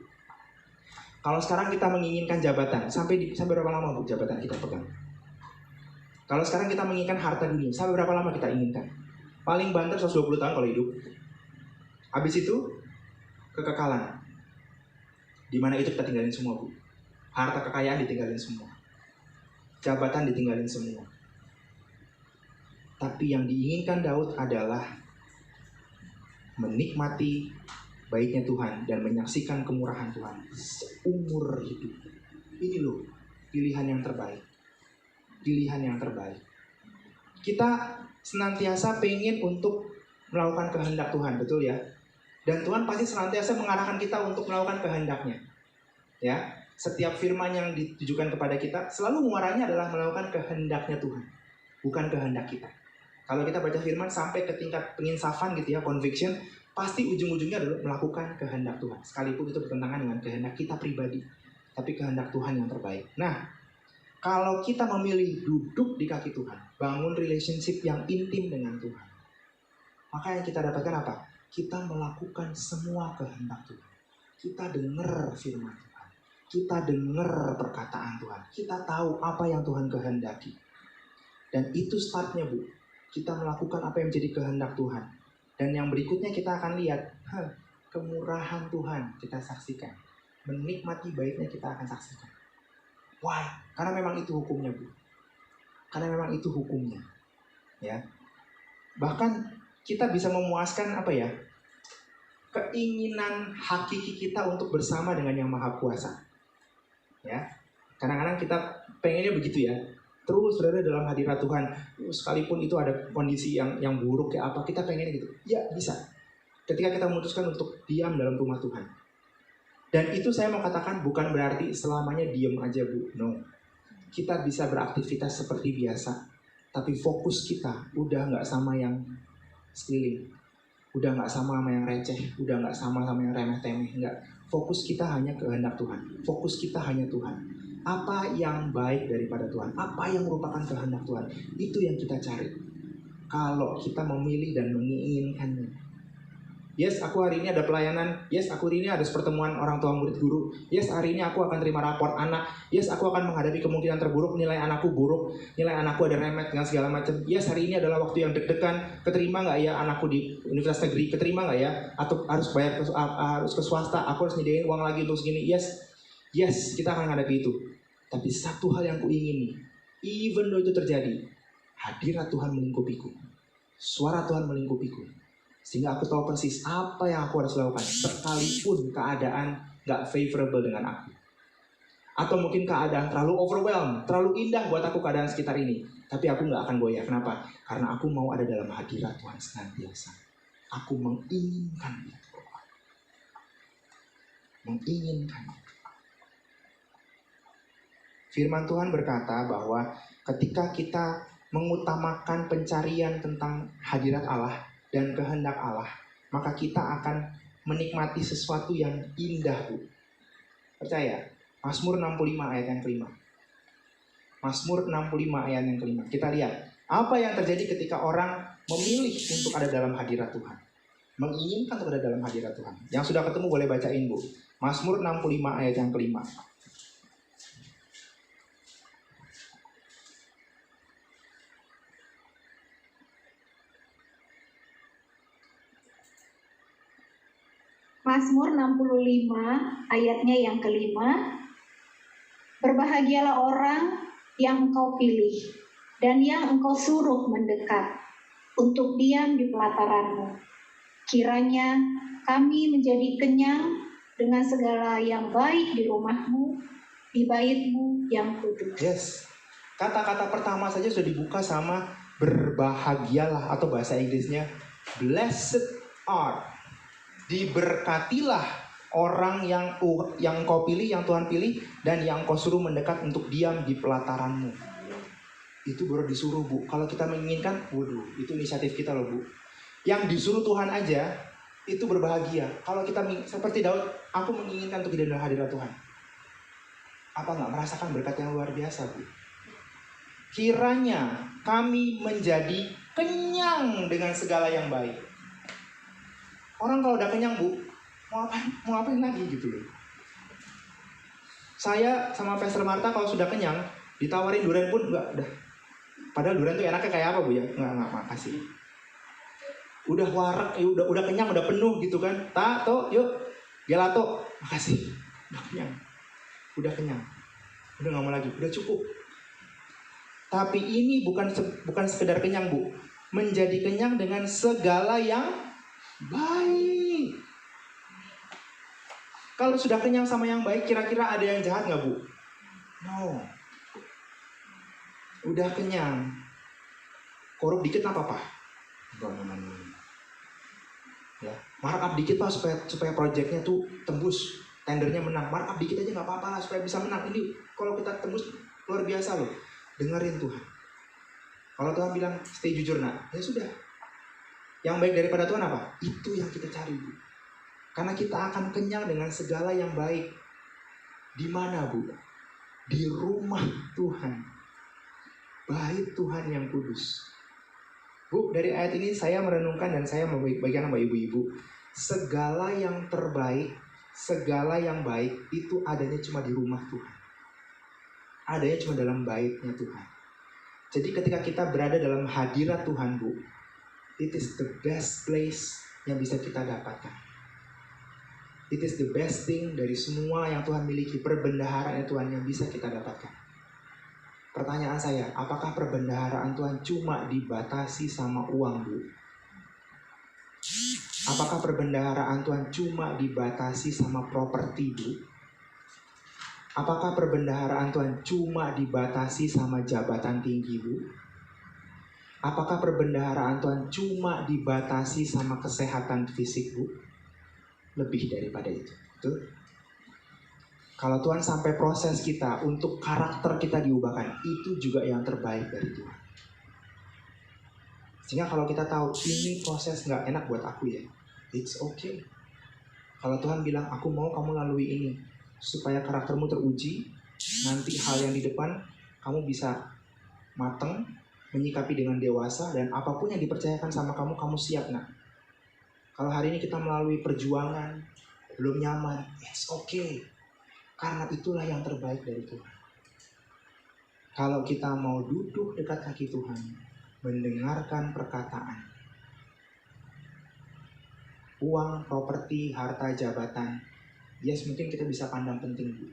Kalau sekarang kita menginginkan jabatan, sampai berapa lama Bu jabatan kita pegang? Kalau sekarang kita menginginkan harta dunia, sampai berapa lama kita inginkan? Paling banter 120 tahun kalau hidup. Habis itu kekekalan. Dimana itu kita tinggalin semua Bu. Harta kekayaan ditinggalin semua. Jabatan ditinggalin semua. Tapi yang diinginkan Daud adalah menikmati baiknya Tuhan dan menyaksikan kemurahan Tuhan seumur hidup. Ini loh pilihan yang terbaik. Pilihan yang terbaik. Kita senantiasa pengen untuk melakukan kehendak Tuhan, betul ya? Dan Tuhan pasti senantiasa mengarahkan kita untuk melakukan kehendaknya. Ya, setiap firman yang ditujukan kepada kita selalu muaranya adalah melakukan kehendaknya Tuhan, bukan kehendak kita. Kalau kita baca firman sampai ke tingkat penginsafan gitu ya, conviction, pasti ujung-ujungnya adalah melakukan kehendak Tuhan. Sekalipun itu bertentangan dengan kehendak kita pribadi, tapi kehendak Tuhan yang terbaik. Nah, kalau kita memilih duduk di kaki Tuhan, bangun relationship yang intim dengan Tuhan, maka yang kita dapatkan apa? Kita melakukan semua kehendak Tuhan. Kita dengar firman Tuhan. Kita dengar perkataan Tuhan. Kita tahu apa yang Tuhan kehendaki. Dan itu startnya, Bu. Kita melakukan apa yang menjadi kehendak Tuhan. Dan yang berikutnya kita akan lihat, kemurahan Tuhan kita saksikan. Menikmati baiknya kita akan saksikan. Why? Karena memang itu hukumnya, Bu. Karena memang itu hukumnya. Ya. Bahkan kita bisa memuaskan apa ya? Keinginan hakiki kita untuk bersama dengan Yang Maha Kuasa. Ya. Kadang-kadang kita pengennya begitu ya. Terus berada dalam hadirat Tuhan. Sekalipun itu ada kondisi yang buruk kayak apa, kita pengennya gitu. Ya, bisa. Ketika kita memutuskan untuk diam dalam rumah Tuhan. Dan itu saya mau katakan bukan berarti selamanya diam aja, Bu. No. Kita bisa beraktivitas seperti biasa. Tapi fokus kita udah nggak sama yang sekeliling. Udah nggak sama yang receh, udah nggak sama yang remeh-temeh, nggak. Fokus kita hanya kehendak Tuhan, fokus kita hanya Tuhan. Apa yang baik daripada Tuhan, apa yang merupakan kehendak Tuhan, itu yang kita cari. Kalau kita memilih dan menginginkannya. Yes, aku hari ini ada pelayanan. Yes, aku hari ini ada pertemuan orang tua murid guru. Yes, hari ini aku akan terima rapor anak. Yes, aku akan menghadapi kemungkinan terburuk, nilai anakku buruk, nilai anakku ada remet dengan segala macam. Yes, hari ini adalah waktu yang deg-degan. Keterima nggak ya anakku di universitas negeri? Keterima nggak ya? Atau harus bayar harus ke swasta? Aku harus nyediain uang lagi untuk segini. Yes, kita akan menghadapi itu. Tapi satu hal yang kuingini, even though itu terjadi, hadirat Tuhan melingkupiku, suara Tuhan melingkupiku. Sehingga aku tahu persis apa yang aku harus lakukan. Sekalipun keadaan gak favorable dengan aku. Atau mungkin keadaan terlalu overwhelmed, terlalu indah buat aku keadaan sekitar ini. Tapi aku gak akan goyah. Kenapa? Karena aku mau ada dalam hadirat Tuhan senantiasa. Aku menginginkan itu. Menginginkan itu. Firman Tuhan berkata bahwa ketika kita mengutamakan pencarian tentang hadirat Allah dan kehendak Allah, maka kita akan menikmati sesuatu yang indah, Bu. Percaya? Mazmur 65 ayat yang kelima. Mazmur 65 ayat yang kelima. Kita lihat apa yang terjadi ketika orang memilih untuk ada dalam hadirat Tuhan. Menginginkan untuk ada dalam hadirat Tuhan. Yang sudah ketemu boleh bacain, Bu. Mazmur 65 ayat yang kelima. Mazmur 65 ayatnya yang kelima. Berbahagialah orang yang engkau pilih dan yang engkau suruh mendekat untuk diam di pelataranmu. Kiranya kami menjadi kenyang dengan segala yang baik di rumahmu, di baitmu yang kudus. Yes. Kata-kata pertama saja sudah dibuka sama berbahagialah, atau bahasa Inggrisnya blessed are. Diberkatilah orang yang kau pilih, yang Tuhan pilih, dan yang kau suruh mendekat untuk diam di pelataranmu. Itu baru disuruh, Bu. Kalau kita menginginkan, waduh, itu inisiatif kita loh, Bu. Yang disuruh Tuhan aja, itu berbahagia. Kalau kita seperti Daud, aku menginginkan untuk hidup dalam hadirat Tuhan. Apa nggak merasakan berkat yang luar biasa, Bu? Kiranya kami menjadi kenyang dengan segala yang baik. Orang kalau udah kenyang, Bu, mau ngapain lagi gitu loh. Saya sama Pastor Marta kalau sudah kenyang, ditawarin durian pun enggak, udah. Padahal durian tuh enaknya kayak apa, Bu ya? Enggak, makasih. Udah warak, udah kenyang, udah penuh gitu kan. Yuk, gelato, makasih. Udah kenyang. Udah enggak mau lagi, udah cukup. Tapi ini bukan sekedar kenyang, Bu. Menjadi kenyang dengan segala yang baik. Kalau sudah kenyang sama yang baik, kira-kira ada yang jahat nggak, Bu? No. Udah kenyang. Korup dikit apa-apa? No. Ya, markup dikit Pak supaya proyeknya tuh tembus, tendernya menang. Markup dikit aja nggak apa-apa lah supaya bisa menang. Ini kalau kita tembus luar biasa loh. Dengerin Tuhan. Kalau Tuhan bilang stay jujur, nak, ya sudah. Yang baik daripada Tuhan apa? Itu yang kita cari, Bu. Karena kita akan kenyang dengan segala yang baik. Di mana, Bu? Di rumah Tuhan. Bait Tuhan yang kudus. Bu, dari ayat ini saya merenungkan dan saya membagikan sama ibu-ibu. Segala yang terbaik, segala yang baik itu adanya cuma di rumah Tuhan. Adanya cuma dalam baitnya Tuhan. Jadi ketika kita berada dalam hadirat Tuhan, Bu, it is the best place yang bisa kita dapatkan. It is the best thing dari semua yang Tuhan miliki, perbendaharaan Tuhan yang bisa kita dapatkan. Pertanyaan saya, apakah perbendaharaan Tuhan cuma dibatasi sama uang, Bu? Apakah perbendaharaan Tuhan cuma dibatasi sama properti, Bu? Apakah perbendaharaan Tuhan cuma dibatasi sama jabatan tinggi, Bu? Apakah perbendaharaan Tuhan cuma dibatasi sama kesehatan fisik, Bu? Lebih daripada itu. Betul? Kalau Tuhan sampai proses kita untuk karakter kita diubahkan, itu juga yang terbaik dari Tuhan. Sehingga kalau kita tahu ini proses nggak enak buat aku ya, it's okay. Kalau Tuhan bilang, aku mau kamu lalui ini, supaya karaktermu teruji, nanti hal yang di depan kamu bisa mateng, menyikapi dengan dewasa, dan apapun yang dipercayakan sama kamu, kamu siap nak. Kalau hari ini kita melalui perjuangan, belum nyaman, it's okay. Karena itulah yang terbaik dari Tuhan. Kalau kita mau duduk dekat kaki Tuhan, mendengarkan perkataan, uang, properti, harta, jabatan, yes mungkin kita bisa pandang penting, Bu.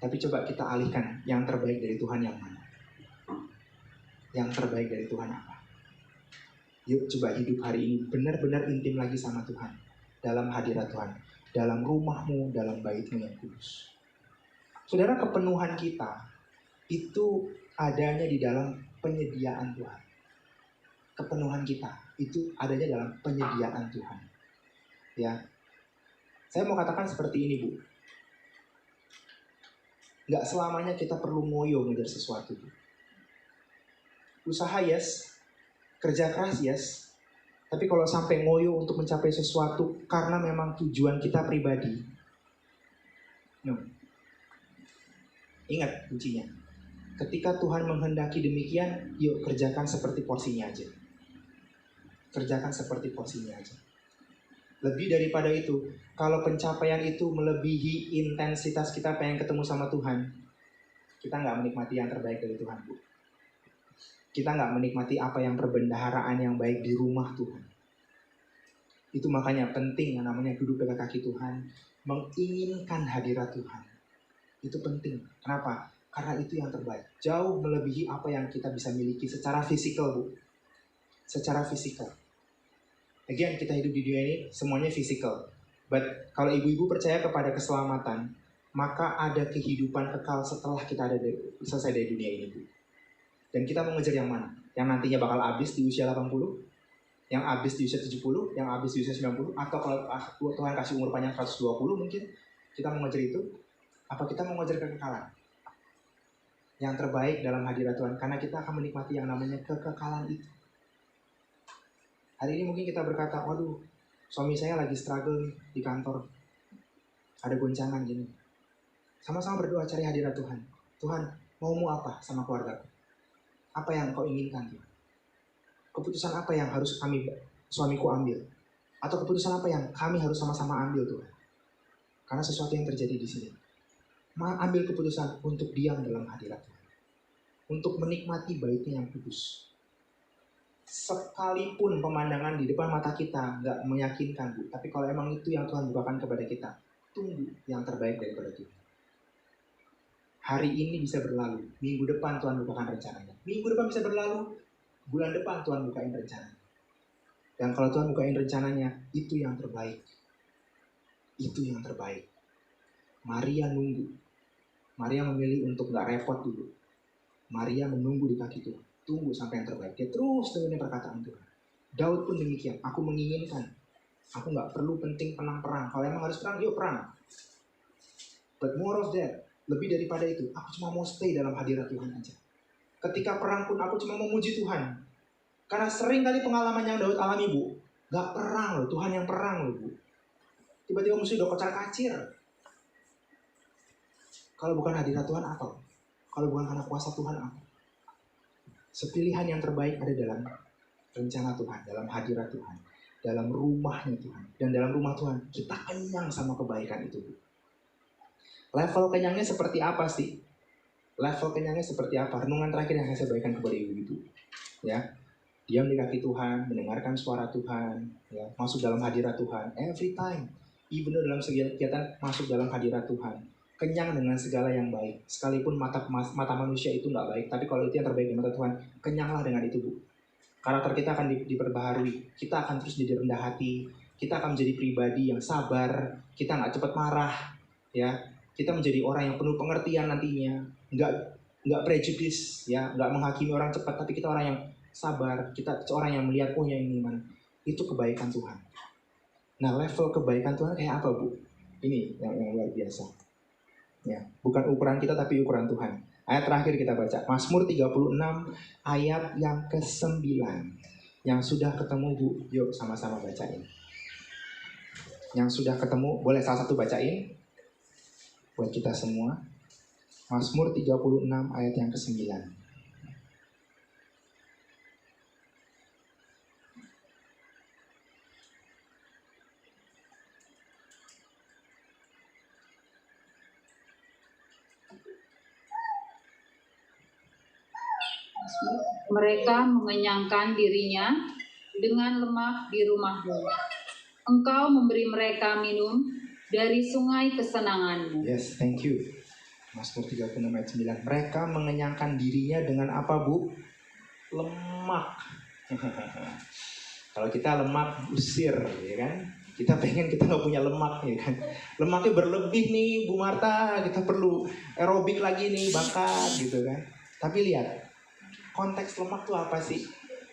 Tapi coba kita alihkan, yang terbaik dari Tuhan yang mana? Yang terbaik dari Tuhan apa? Yuk coba hidup hari ini benar-benar intim lagi sama Tuhan. Dalam hadirat Tuhan. Dalam rumahmu, dalam baitmu yang kudus. Saudara, kepenuhan kita itu adanya di dalam penyediaan Tuhan. Kepenuhan kita itu adanya dalam penyediaan Tuhan. Ya, saya mau katakan seperti ini, Bu. Gak selamanya kita perlu ngoyo ngejar sesuatu, Bu. Usaha yes, kerja keras yes, tapi kalau sampai ngoyo untuk mencapai sesuatu karena memang tujuan kita pribadi, no. Ingat kuncinya. Ketika Tuhan menghendaki demikian, yuk kerjakan seperti porsinya aja. Kerjakan seperti porsinya aja. Lebih daripada itu, kalau pencapaian itu melebihi intensitas kita pengen ketemu sama Tuhan, kita nggak menikmati yang terbaik dari Tuhan, Bu. Kita nggak menikmati apa yang perbendaharaan yang baik di rumah Tuhan. Itu makanya penting yang namanya duduk dekat kaki Tuhan, menginginkan hadirat Tuhan. Itu penting. Kenapa? Karena itu yang terbaik. Jauh melebihi apa yang kita bisa miliki secara fisikal, Bu. Secara fisikal. Again, kita hidup di dunia ini semuanya fisikal. But kalau ibu-ibu percaya kepada keselamatan, maka ada kehidupan kekal setelah kita selesai dari dunia ini, Bu. Dan kita mau ngejar yang mana? Yang nantinya bakal habis di usia 80, yang habis di usia 70, yang habis di usia 90, atau kalau Tuhan kasih umur panjang 120 mungkin, kita mau ngejar itu, apa kita mau ngejar kekekalan? Yang terbaik dalam hadirat Tuhan, karena kita akan menikmati yang namanya kekekalan itu. Hari ini mungkin kita berkata, waduh, suami saya lagi struggle nih di kantor. Ada goncangan gini. Sama-sama berdoa cari hadirat Tuhan. Tuhan, maumu apa sama keluarga? Apa yang kau inginkan, Tuhan? Keputusan apa yang harus suamiku ambil? Atau keputusan apa yang kami harus sama-sama ambil, Tuhan? Karena sesuatu yang terjadi di sini. Ambil keputusan untuk diam dalam hadirat Tuhan. Untuk menikmati baitnya yang kudus. Sekalipun pemandangan di depan mata kita nggak meyakinkan, Bu. Tapi kalau emang itu yang Tuhan bukakan kepada kita, tunggu yang terbaik daripada Tuhan. Hari ini bisa berlalu, minggu depan Tuhan bukakan rencananya. Minggu depan bisa berlalu, bulan depan Tuhan bukain rencananya. Dan kalau Tuhan bukain rencananya, itu yang terbaik. Itu yang terbaik. Maria nunggu. Maria memilih untuk nggak repot dulu. Maria menunggu di kaki Tuhan. Tunggu sampai yang terbaik. Dia terus dengerin perkataan Tuhan. Daud pun demikian. Aku menginginkan. Aku nggak perlu penting perang. Kalau emang harus perang, yuk perang. But more of that. Lebih daripada itu, aku cuma mau stay dalam hadirat Tuhan aja. Ketika perang pun aku cuma mau muji Tuhan. Karena sering kali pengalaman yang Daud alami, Bu. Gak perang loh, Tuhan yang perang loh, Bu. Tiba-tiba musuh udah kocar-kacir. Kalau bukan hadirat Tuhan apa? Kalau bukan karena kuasa Tuhan apa? Sepilihan yang terbaik ada dalam rencana Tuhan, dalam hadirat Tuhan. dalam rumahnya Tuhan. Dan dalam rumah Tuhan kita kenyang sama kebaikan itu. Level kenyangnya seperti apa sih? Level kenyangnya seperti apa? Renungan terakhir yang saya berikan kepada ibu-ibu. Ya, diam di kaki Tuhan, mendengarkan suara Tuhan, ya, masuk dalam hadirat Tuhan. Every time, even dalam segala kegiatan masuk dalam hadirat Tuhan. Kenyang dengan segala yang baik. Sekalipun mata manusia itu nggak baik, tapi kalau itu yang terbaik di mata Tuhan, kenyanglah dengan itu, Bu. Karakter kita akan diperbaharui. Kita akan terus jadi rendah hati. Kita akan menjadi pribadi yang sabar. Kita nggak cepat marah, ya. Kita menjadi orang yang penuh pengertian nantinya, nggak prejudis, ya, nggak menghakimi orang cepat, tapi kita orang yang sabar, kita orang yang melihat yang ini mana, itu kebaikan Tuhan. Nah, level kebaikan Tuhan kayak apa, Bu? Ini yang luar biasa. Ya, bukan ukuran kita tapi ukuran Tuhan. Ayat terakhir kita baca, Mazmur 36 ayat yang ke-9. Yang sudah ketemu, Bu, yuk sama-sama bacain. Yang sudah ketemu, boleh salah satu bacain. Buat kita semua, Mazmur 36 ayat yang ke-9. Mereka mengenyangkan dirinya dengan lemak di rumahmu. Engkau memberi mereka minum dari sungai kesenanganmu. Yes, thank you. Mazmur 36 ayat 9. Mereka mengenyangkan dirinya dengan apa, Bu? Lemak. Kalau kita lemak, usir, ya kan? Kita pengen kita nggak punya lemak, ya kan? Lemaknya berlebih nih, Bu Marta. Kita perlu aerobik lagi nih, bakat, gitu kan? Tapi lihat, konteks lemak tuh apa sih,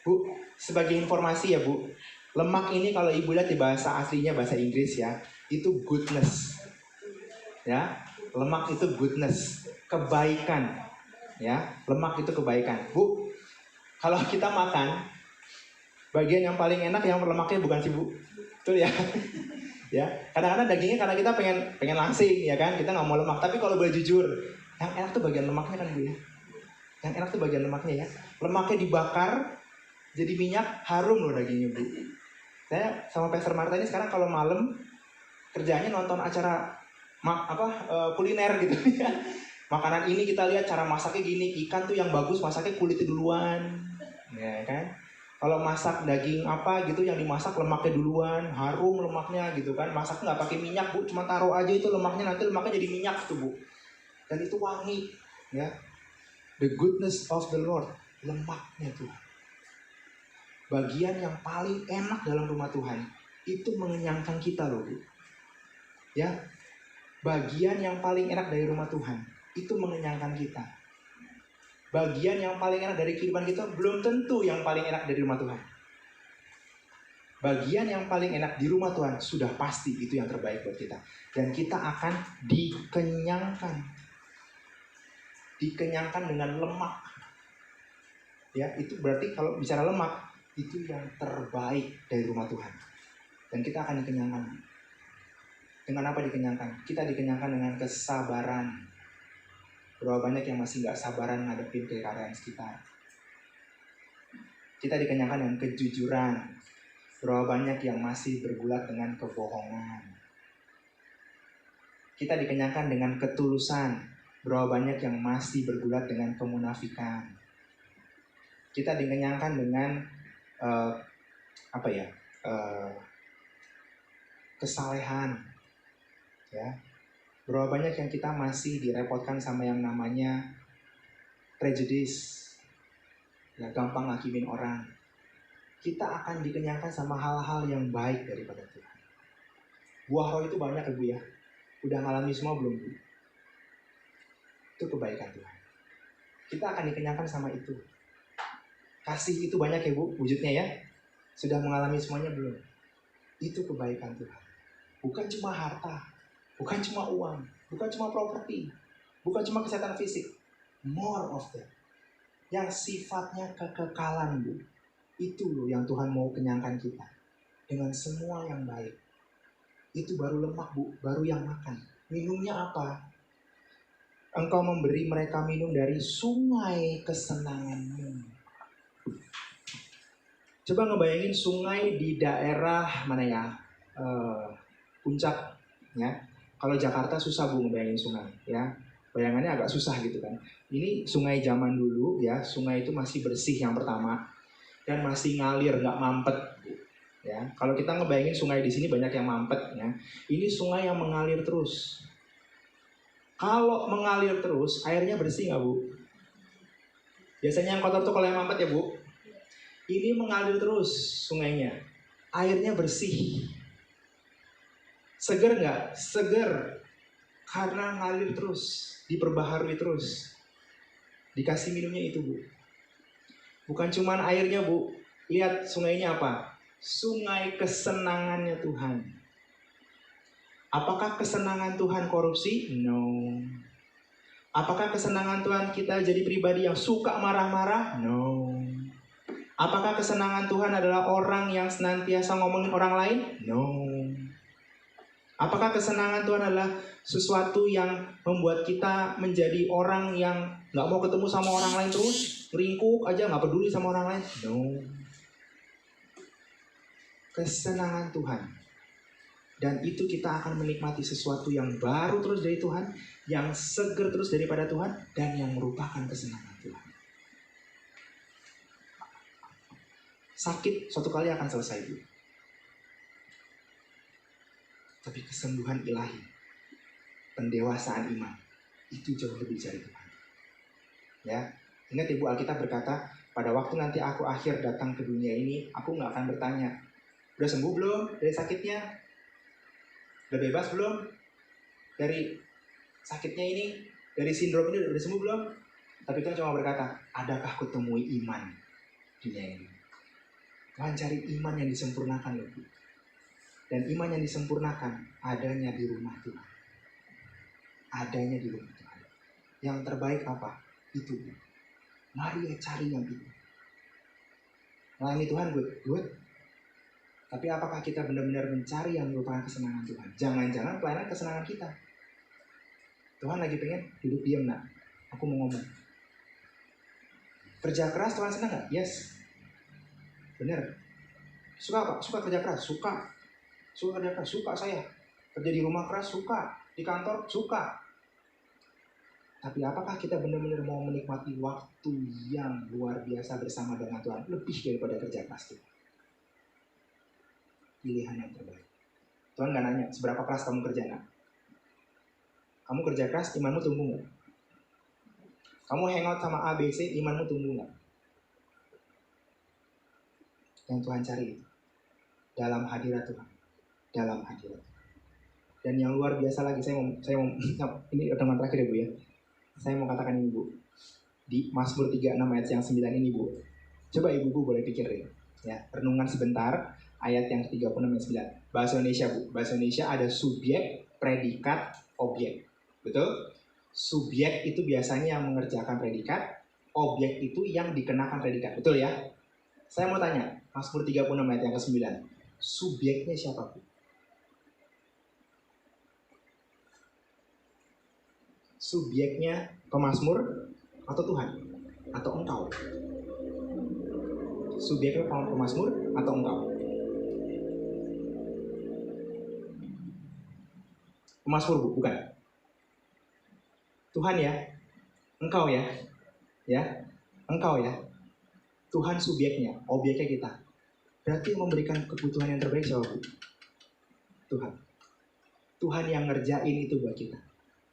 Bu? Sebagai informasi ya, Bu. Lemak ini kalau Ibu lihat di bahasa aslinya, bahasa Inggris ya, itu goodness. Ya, lemak itu goodness, kebaikan. Ya, lemak itu kebaikan. Bu, kalau kita makan, bagian yang paling enak yang lemaknya bukan sih, Bu? Betul ya? Ya, kadang-kadang dagingnya karena kita pengen langsing, ya kan? Kita nggak mau lemak. Tapi kalau boleh jujur, yang enak tuh bagian lemaknya kan, Bu ya? Yang enak tuh bagian lemaknya ya. Lemaknya dibakar, jadi minyak, harum loh dagingnya, Bu. Saya sama Pastor Marta ini sekarang kalau malam kerjanya nonton acara kuliner gitu ya. Makanan ini kita lihat cara masaknya gini, ikan tuh yang bagus masaknya kulitnya duluan, ya kan? Kalau masak daging apa gitu yang dimasak lemaknya duluan, harum lemaknya gitu kan. Masak nggak pakai minyak, Bu, cuma taruh aja itu lemaknya, nanti lemaknya jadi minyak tuh, Bu. Dan itu wangi, ya. The goodness of the Lord, lemaknya tuh. Bagian yang paling enak dalam rumah Tuhan itu mengenyangkan kita loh, Bu. Ya, bagian yang paling enak dari rumah Tuhan itu mengenyangkan kita. Bagian yang paling enak dari kehidupan kita belum tentu yang paling enak dari rumah Tuhan. Bagian yang paling enak di rumah Tuhan sudah pasti itu yang terbaik buat kita. Dan kita akan dikenyangkan. Dikenyangkan dengan lemak. Ya, itu berarti kalau bicara lemak, itu yang terbaik dari rumah Tuhan. Dan kita akan dikenyangkan. Dengan apa dikenyangkan? Kita dikenyangkan dengan kesabaran. Berapa banyak yang masih gak sabaran ngadepin keadaan sekitar. Kita dikenyangkan dengan kejujuran. Berapa banyak yang masih bergulat dengan kebohongan. Kita dikenyangkan dengan ketulusan. Berapa banyak yang masih bergulat dengan kemunafikan. Kita dikenyangkan dengan kesalehan, ya. Berapa banyak yang kita masih direpotkan sama yang namanya prejudice, ya, gampang ngakimin orang. Kita akan dikenyangkan sama hal-hal yang baik daripada Tuhan. Buah roh itu banyak ya, Bu ya. Udah ngalami semua belum, Bu? Itu kebaikan Tuhan. Kita akan dikenyangkan sama itu. Kasih itu banyak ya, Bu, wujudnya ya. Sudah mengalami semuanya belum? Itu kebaikan Tuhan. Bukan cuma harta, bukan cuma uang, bukan cuma properti, bukan cuma kesehatan fisik. More of that. Yang sifatnya kekekalan, Bu. Itu loh yang Tuhan mau kenyangkan kita. Dengan semua yang baik. Itu baru lemak, Bu, baru yang makan. Minumnya apa? Engkau memberi mereka minum dari sungai kesenanganmu. Coba ngebayangin sungai di daerah mana ya? Puncak, ya. Kalau Jakarta susah Bu ngebayangin sungai, ya. Bayangannya agak susah gitu kan. Ini sungai zaman dulu ya, sungai itu masih bersih yang pertama dan masih ngalir, nggak mampet. Ya, kalau kita ngebayangin sungai di sini banyak yang mampet, ya. Ini sungai yang mengalir terus. Kalau mengalir terus, airnya bersih nggak Bu? Biasanya yang kotor tuh kalau yang mampet ya Bu. Ini mengalir terus sungainya, airnya bersih. Seger nggak? Seger. Karena ngalir terus, diperbaharui terus. Dikasih minumnya itu Bu. Bukan cuman airnya Bu. Lihat sungainya apa? Sungai kesenangannya Tuhan. Apakah kesenangan Tuhan korupsi? No. Apakah kesenangan Tuhan kita jadi pribadi yang suka marah-marah? No. Apakah kesenangan Tuhan adalah orang yang senantiasa ngomongin orang lain? No. Apakah kesenangan Tuhan adalah sesuatu yang membuat kita menjadi orang yang gak mau ketemu sama orang lain terus? Ringkuk aja, gak peduli sama orang lain? No. Kesenangan Tuhan. Dan itu kita akan menikmati sesuatu yang baru terus dari Tuhan, yang seger terus daripada Tuhan, dan yang merupakan kesenangan Tuhan. Sakit suatu kali akan selesai Bu. Tapi kesembuhan ilahi, pendewasaan iman, itu jauh lebih dari Tuhan. Ya, ingat Ibu, Alkitab berkata, pada waktu nanti aku akhir datang ke dunia ini, aku gak akan bertanya, udah sembuh belum dari sakitnya? Udah bebas belum dari sakitnya ini? Dari sindrom ini udah sembuh belum? Tapi Tuhan cuma berkata, adakah kutemui iman di dunia ini? Tuhan cari iman yang disempurnakan loh Bu. Dan iman yang disempurnakan adanya di rumah Tuhan. Adanya di rumah Tuhan. Yang terbaik apa? Itu. Mari cari yang itu. Melayani Tuhan good. Tapi apakah kita benar-benar mencari yang merupakan kesenangan Tuhan? Jangan-jangan pelayanan kesenangan kita. Tuhan lagi pengen duduk diam nak. Aku mau ngomong. Kerja keras Tuhan senang gak? Yes. Bener. Suka apa? Suka kerja keras? Suka. Suka kerja keras, suka saya. Kerja di rumah keras, suka. Di kantor, suka. Tapi apakah kita benar-benar mau menikmati waktu yang luar biasa bersama dengan Tuhan? Lebih daripada kerja keras kita. Pilihan yang terbaik. Tuhan gak nanya, seberapa keras kamu kerja nak? Kamu kerja keras, imanmu tumbuh gak? Kamu hangout sama A, B, C, imanmu tumbuh gak? Yang Tuhan cari itu. Dalam hadirat Tuhan. Dalam hadirat. Dan yang luar biasa lagi, saya mau ini teman terakhir ya Bu ya. Saya mau katakan ini Bu. Di Mazmur 36 ayat yang 9 ini Bu. Coba Ibu boleh pikirin ya, renungan sebentar ayat yang 36 ayat 9. Bahasa Indonesia Bu. Bahasa Indonesia ada subjek, predikat, objek. Betul? Subjek itu biasanya yang mengerjakan predikat, objek itu yang dikenakan predikat. Betul ya? Saya mau tanya, Mazmur 36 ayat yang ke-9. Subjeknya siapa Bu? Subjeknya pemazmur atau Tuhan? Atau engkau? Subjeknya pemazmur atau engkau? Pemazmur Bu, bukan? Tuhan ya? Engkau ya? Ya? Engkau ya? Tuhan subjeknya, objeknya kita. Berarti memberikan kebutuhan yang terbaik siapa Bu? Tuhan. Tuhan yang ngerjain itu buat kita.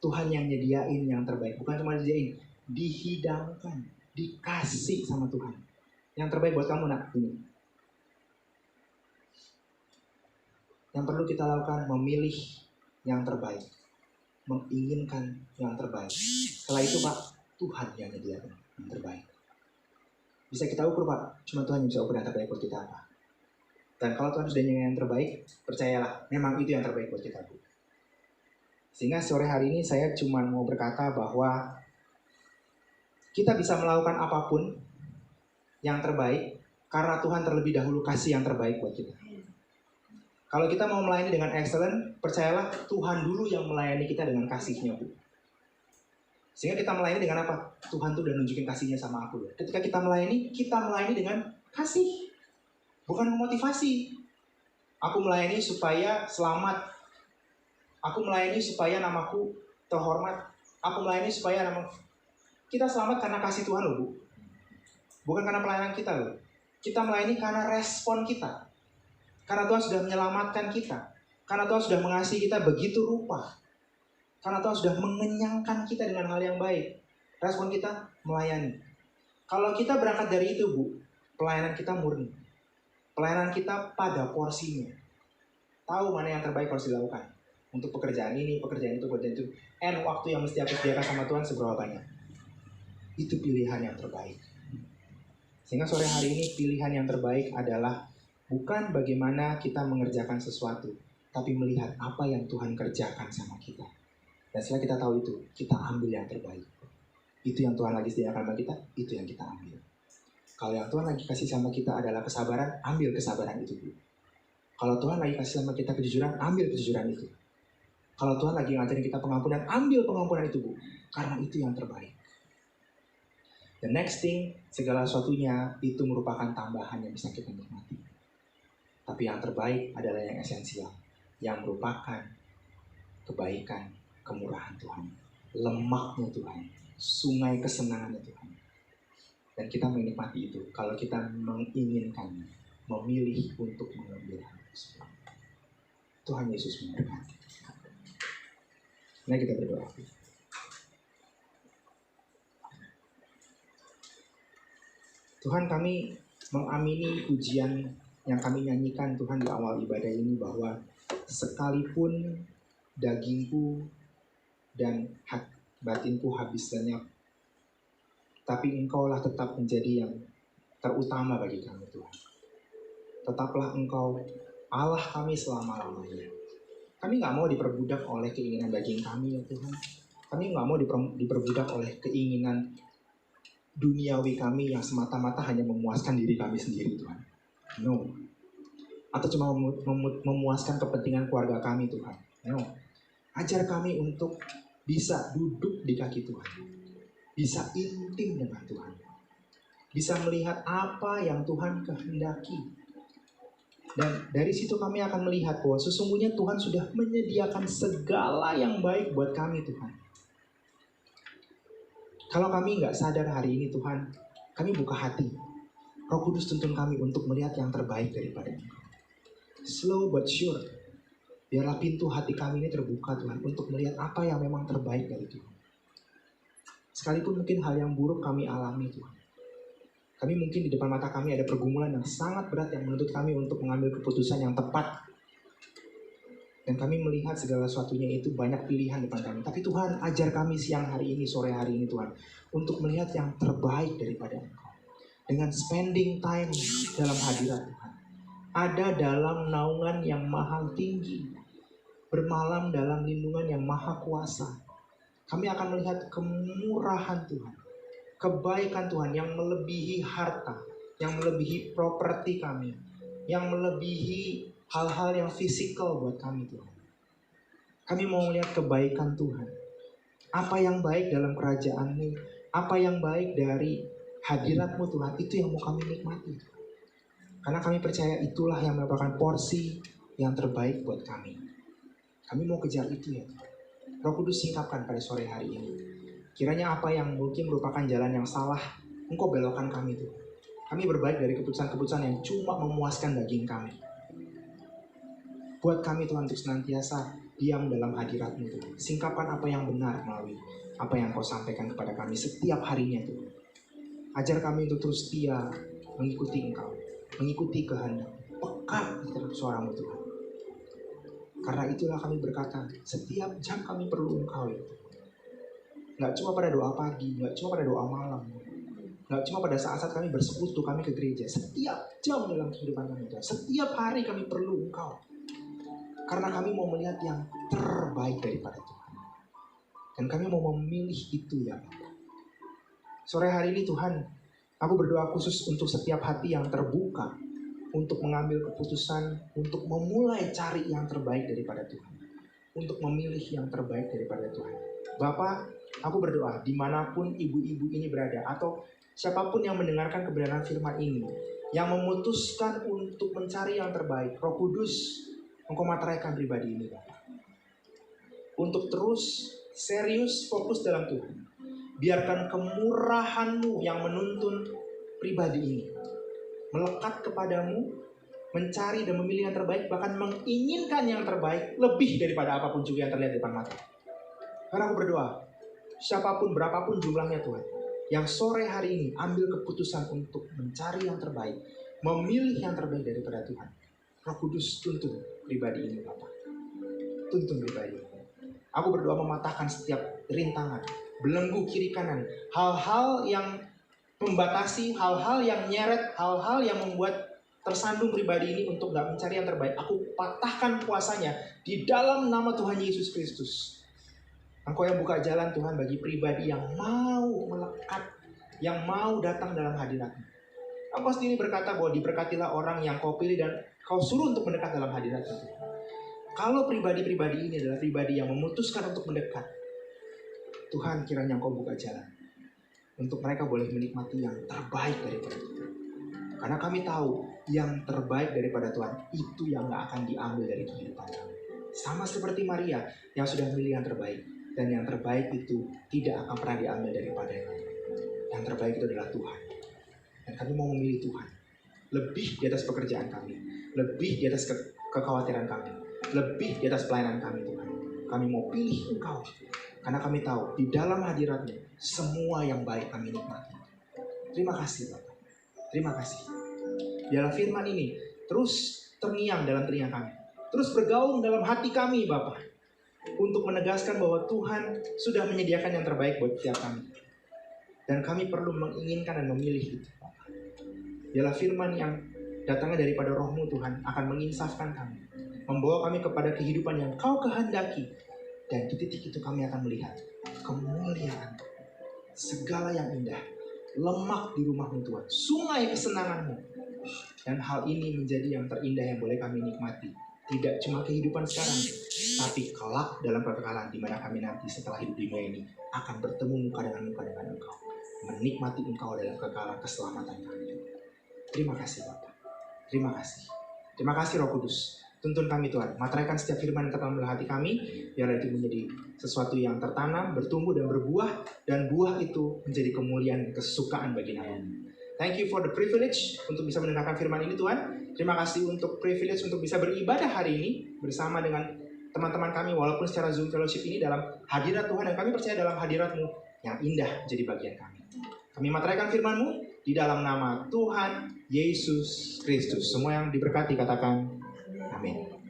Tuhan yang nyediain yang terbaik. Bukan cuma nyediain, dihidangkan, dikasih sama Tuhan. Yang terbaik buat kamu nak, ini. Yang perlu kita lakukan, memilih yang terbaik. Menginginkan yang terbaik. Setelah itu Pak, Tuhan yang nyediain yang terbaik. Bisa kita ukur Pak, cuma Tuhan yang bisa ukur yang terbaik buat kita apa. Dan kalau Tuhan sudah nyediain yang terbaik, percayalah, memang itu yang terbaik buat kita Bu. Sehingga sore hari ini saya cuma mau berkata bahwa kita bisa melakukan apapun yang terbaik karena Tuhan terlebih dahulu kasih yang terbaik buat kita. Kalau kita mau melayani dengan excellent, percayalah Tuhan dulu yang melayani kita dengan kasih-Nya Bu. Sehingga kita melayani dengan apa? Tuhan tuh udah nunjukin kasih-Nya sama aku. Ketika kita melayani dengan kasih. bukan memotivasi. Aku melayani supaya selamat. Aku melayani supaya namaku terhormat. Aku melayani supaya kita selamat karena kasih Tuhan loh, Bu. Bukan karena pelayanan kita loh. Kita melayani karena respon kita. Karena Tuhan sudah menyelamatkan kita. Karena Tuhan sudah mengasihi kita begitu rupa. Karena Tuhan sudah mengenyangkan kita dengan hal yang baik. Respon kita melayani. Kalau kita berangkat dari itu, Bu, pelayanan kita murni. Pelayanan kita pada porsinya. Tahu mana yang terbaik harus dilakukan. Untuk pekerjaan ini, pekerjaan itu, pekerjaan itu. And waktu yang mesti aku sediakan sama Tuhan seberapa banyak. Itu pilihan yang terbaik. Sehingga sore hari ini pilihan yang terbaik adalah bukan bagaimana kita mengerjakan sesuatu, tapi melihat apa yang Tuhan kerjakan sama kita. Dan setelah kita tahu itu, kita ambil yang terbaik. Itu yang Tuhan lagi sediakan bagi kita, itu yang kita ambil. Kalau yang Tuhan lagi kasih sama kita adalah kesabaran, ambil kesabaran itu. Kalau Tuhan lagi kasih sama kita kejujuran, ambil kejujuran itu. Kalau Tuhan lagi ngajarin kita pengampunan, ambil pengampunan itu, Bu. Karena itu yang terbaik. The next thing, segala sesuatunya itu merupakan tambahan yang bisa kita nikmati. Tapi yang terbaik adalah yang esensial, yang merupakan kebaikan, kemurahan Tuhan, lemaknya Tuhan, sungai kesenangannya Tuhan. Dan kita menikmati itu kalau kita menginginkan, memilih untuk mengambil hal tersebut. Tuhan Yesus memberkati. Mari kita berdoa. Tuhan, kami mengamini pujian yang kami nyanyikan Tuhan di awal ibadah ini, bahwa sekalipun dagingku dan batinku habis lenyap, tapi Engkaulah tetap menjadi yang terutama bagi kami, Tuhan. Tetaplah Engkau Allah kami selama-lamanya. Kami nggak mau diperbudak oleh keinginan daging kami, ya Tuhan. Kami nggak mau diperbudak oleh keinginan duniawi kami yang semata-mata hanya memuaskan diri kami sendiri, Tuhan. No. Atau cuma memuaskan kepentingan keluarga kami, Tuhan. No. Ajar kami untuk bisa duduk di kaki Tuhan. Bisa intim dengan Tuhan. Bisa melihat apa yang Tuhan kehendaki. Dan dari situ kami akan melihat bahwa sesungguhnya Tuhan sudah menyediakan segala yang baik buat kami, Tuhan. Kalau kami nggak sadar hari ini, Tuhan, kami buka hati. Roh Kudus tuntun kami untuk melihat yang terbaik daripada Engkau. Slow but sure. Biarlah pintu hati kami ini terbuka, Tuhan, untuk melihat apa yang memang terbaik dari Tuhan. Sekalipun mungkin hal yang buruk kami alami, Tuhan. Kami mungkin di depan mata kami ada pergumulan yang sangat berat yang menuntut kami untuk mengambil keputusan yang tepat. Dan kami melihat segala sesuatunya itu banyak pilihan depan kami. Tapi Tuhan, ajar kami siang hari ini, sore hari ini, Tuhan, untuk melihat yang terbaik daripada Engkau. Dengan spending time dalam hadirat Tuhan. Ada dalam naungan yang maha tinggi. Bermalam dalam lindungan yang maha kuasa. Kami akan melihat kemurahan Tuhan. Kebaikan Tuhan yang melebihi harta. Yang melebihi properti kami. Yang melebihi hal-hal yang fisikal buat kami, Tuhan. Kami mau melihat kebaikan Tuhan. Apa yang baik dalam kerajaan-Mu, apa yang baik dari hadirat-Mu, Tuhan, itu yang mau kami nikmati. Karena kami percaya itulah yang merupakan porsi yang terbaik buat kami. Kami mau kejar itu, ya Tuhan. Roh Kudus singkapkan pada sore hari ini. Kiranya apa yang mungkin merupakan jalan yang salah, Engkau belokkan kami, Tuhan. Kami berbalik dari keputusan-keputusan yang cuma memuaskan daging kami. Buat kami, Tuhan, untuk senantiasa diam dalam hadirat-Mu, Tuhan. Singkapkan apa yang benar melalui apa yang Kau sampaikan kepada kami setiap harinya, Tuhan. Ajar kami untuk terus setia mengikuti Engkau, mengikuti kehendak, peka terhadap suara-Mu, Tuhan. Karena itulah kami berkata, setiap jam kami perlu Engkau, ya Tuhan. Nggak cuma pada doa pagi, nggak cuma pada doa malam, nggak cuma pada saat-saat kami bersekutu, kami ke gereja. Setiap jam dalam kehidupan kami, Tuhan. Setiap hari kami perlu Engkau. Karena kami mau melihat yang terbaik daripada Tuhan. Dan kami mau memilih itu, ya Bapa. Sore hari ini, Tuhan, aku berdoa khusus untuk setiap hati yang terbuka untuk mengambil keputusan, untuk memulai cari yang terbaik daripada Tuhan. Untuk memilih yang terbaik daripada Tuhan. Bapa, aku berdoa dimanapun ibu-ibu ini berada, atau siapapun yang mendengarkan kebenaran firman ini, yang memutuskan untuk mencari yang terbaik. Roh Kudus, Engkau materaikan pribadi ini Bapa, untuk terus serius fokus dalam Tuhan. Biarkan kemurahan-Mu yang menuntun pribadi ini melekat kepadamu, mencari dan memilih yang terbaik, bahkan menginginkan yang terbaik lebih daripada apapun juga yang terlihat di depan mata. Karena aku berdoa, siapapun berapapun jumlahnya Tuhan, yang sore hari ini ambil keputusan untuk mencari yang terbaik, memilih yang terbaik daripada Tuhan. Roh Kudus tuntun pribadi ini Bapak. Tuntun pribadi ini. Aku berdoa mematahkan setiap rintangan, belenggu kiri kanan, hal-hal yang membatasi, hal-hal yang nyeret, hal-hal yang membuat tersandung pribadi ini untuk gak mencari yang terbaik. Aku patahkan kuasanya di dalam nama Tuhan Yesus Kristus. Engkau yang buka jalan Tuhan bagi pribadi yang mau melekat, yang mau datang dalam hadirat-Mu. Engkau sendiri berkata bahwa diberkatilah orang yang Kau pilih dan Kau suruh untuk mendekat dalam hadirat-Mu. Kalau pribadi-pribadi ini adalah pribadi yang memutuskan untuk mendekat, Tuhan kiranya Engkau buka jalan untuk mereka boleh menikmati yang terbaik daripada Tuhan. Karena kami tahu yang terbaik daripada Tuhan itu yang gak akan diambil dari kehidupan kami. Sama seperti Maria yang sudah memilih yang terbaik. Dan yang terbaik itu tidak akan pernah diambil daripada yang lain. Yang terbaik itu adalah Tuhan. Dan kami mau memilih Tuhan. Lebih di atas pekerjaan kami. Lebih di atas kekhawatiran kami. Lebih di atas pelayanan kami Tuhan. Kami mau pilih Engkau. Karena kami tahu di dalam hadirat-Mu semua yang baik kami nikmati. Terima kasih Bapak. Terima kasih. Biarlah firman ini terus terngiang dalam telinga kami. Terus bergaung dalam hati kami Bapak. Untuk menegaskan bahwa Tuhan sudah menyediakan yang terbaik buat setiap kami. Dan kami perlu menginginkan dan memilih itu. Biarlah firman yang datangnya daripada Roh-Mu Tuhan akan menginsafkan kami. Membawa kami kepada kehidupan yang Kau kehendaki. Dan di titik itu kami akan melihat kemuliaan, segala yang indah, lemak di rumah-Mu Tuhan, sungai kesenangan-Mu. Dan hal ini menjadi yang terindah yang boleh kami nikmati. Tidak cuma kehidupan sekarang, tapi kelak dalam kekekalan di mana kami nanti setelah hidup di dunia ini akan bertemu muka dengan Engkau, menikmati Engkau dalam kekekalan keselamatan kami. Terima kasih Bapak. Terima kasih. Terima kasih Roh Kudus. Tuntun kami Tuhan, materaikan setiap firman yang tertanam dalam hati kami, biar itu menjadi sesuatu yang tertanam, bertumbuh dan berbuah, dan buah itu menjadi kemuliaan dan kesukaan bagi nama-Mu. Thank you for the privilege untuk bisa mendengarkan firman ini Tuhan. Terima kasih untuk privilege untuk bisa beribadah hari ini bersama dengan teman-teman kami walaupun secara Zoom Fellowship ini dalam hadirat Tuhan, dan kami percaya dalam hadirat-Mu yang indah jadi bagian kami. Kami materaikan firman-Mu di dalam nama Tuhan Yesus Kristus. Semua yang diberkati katakan amin.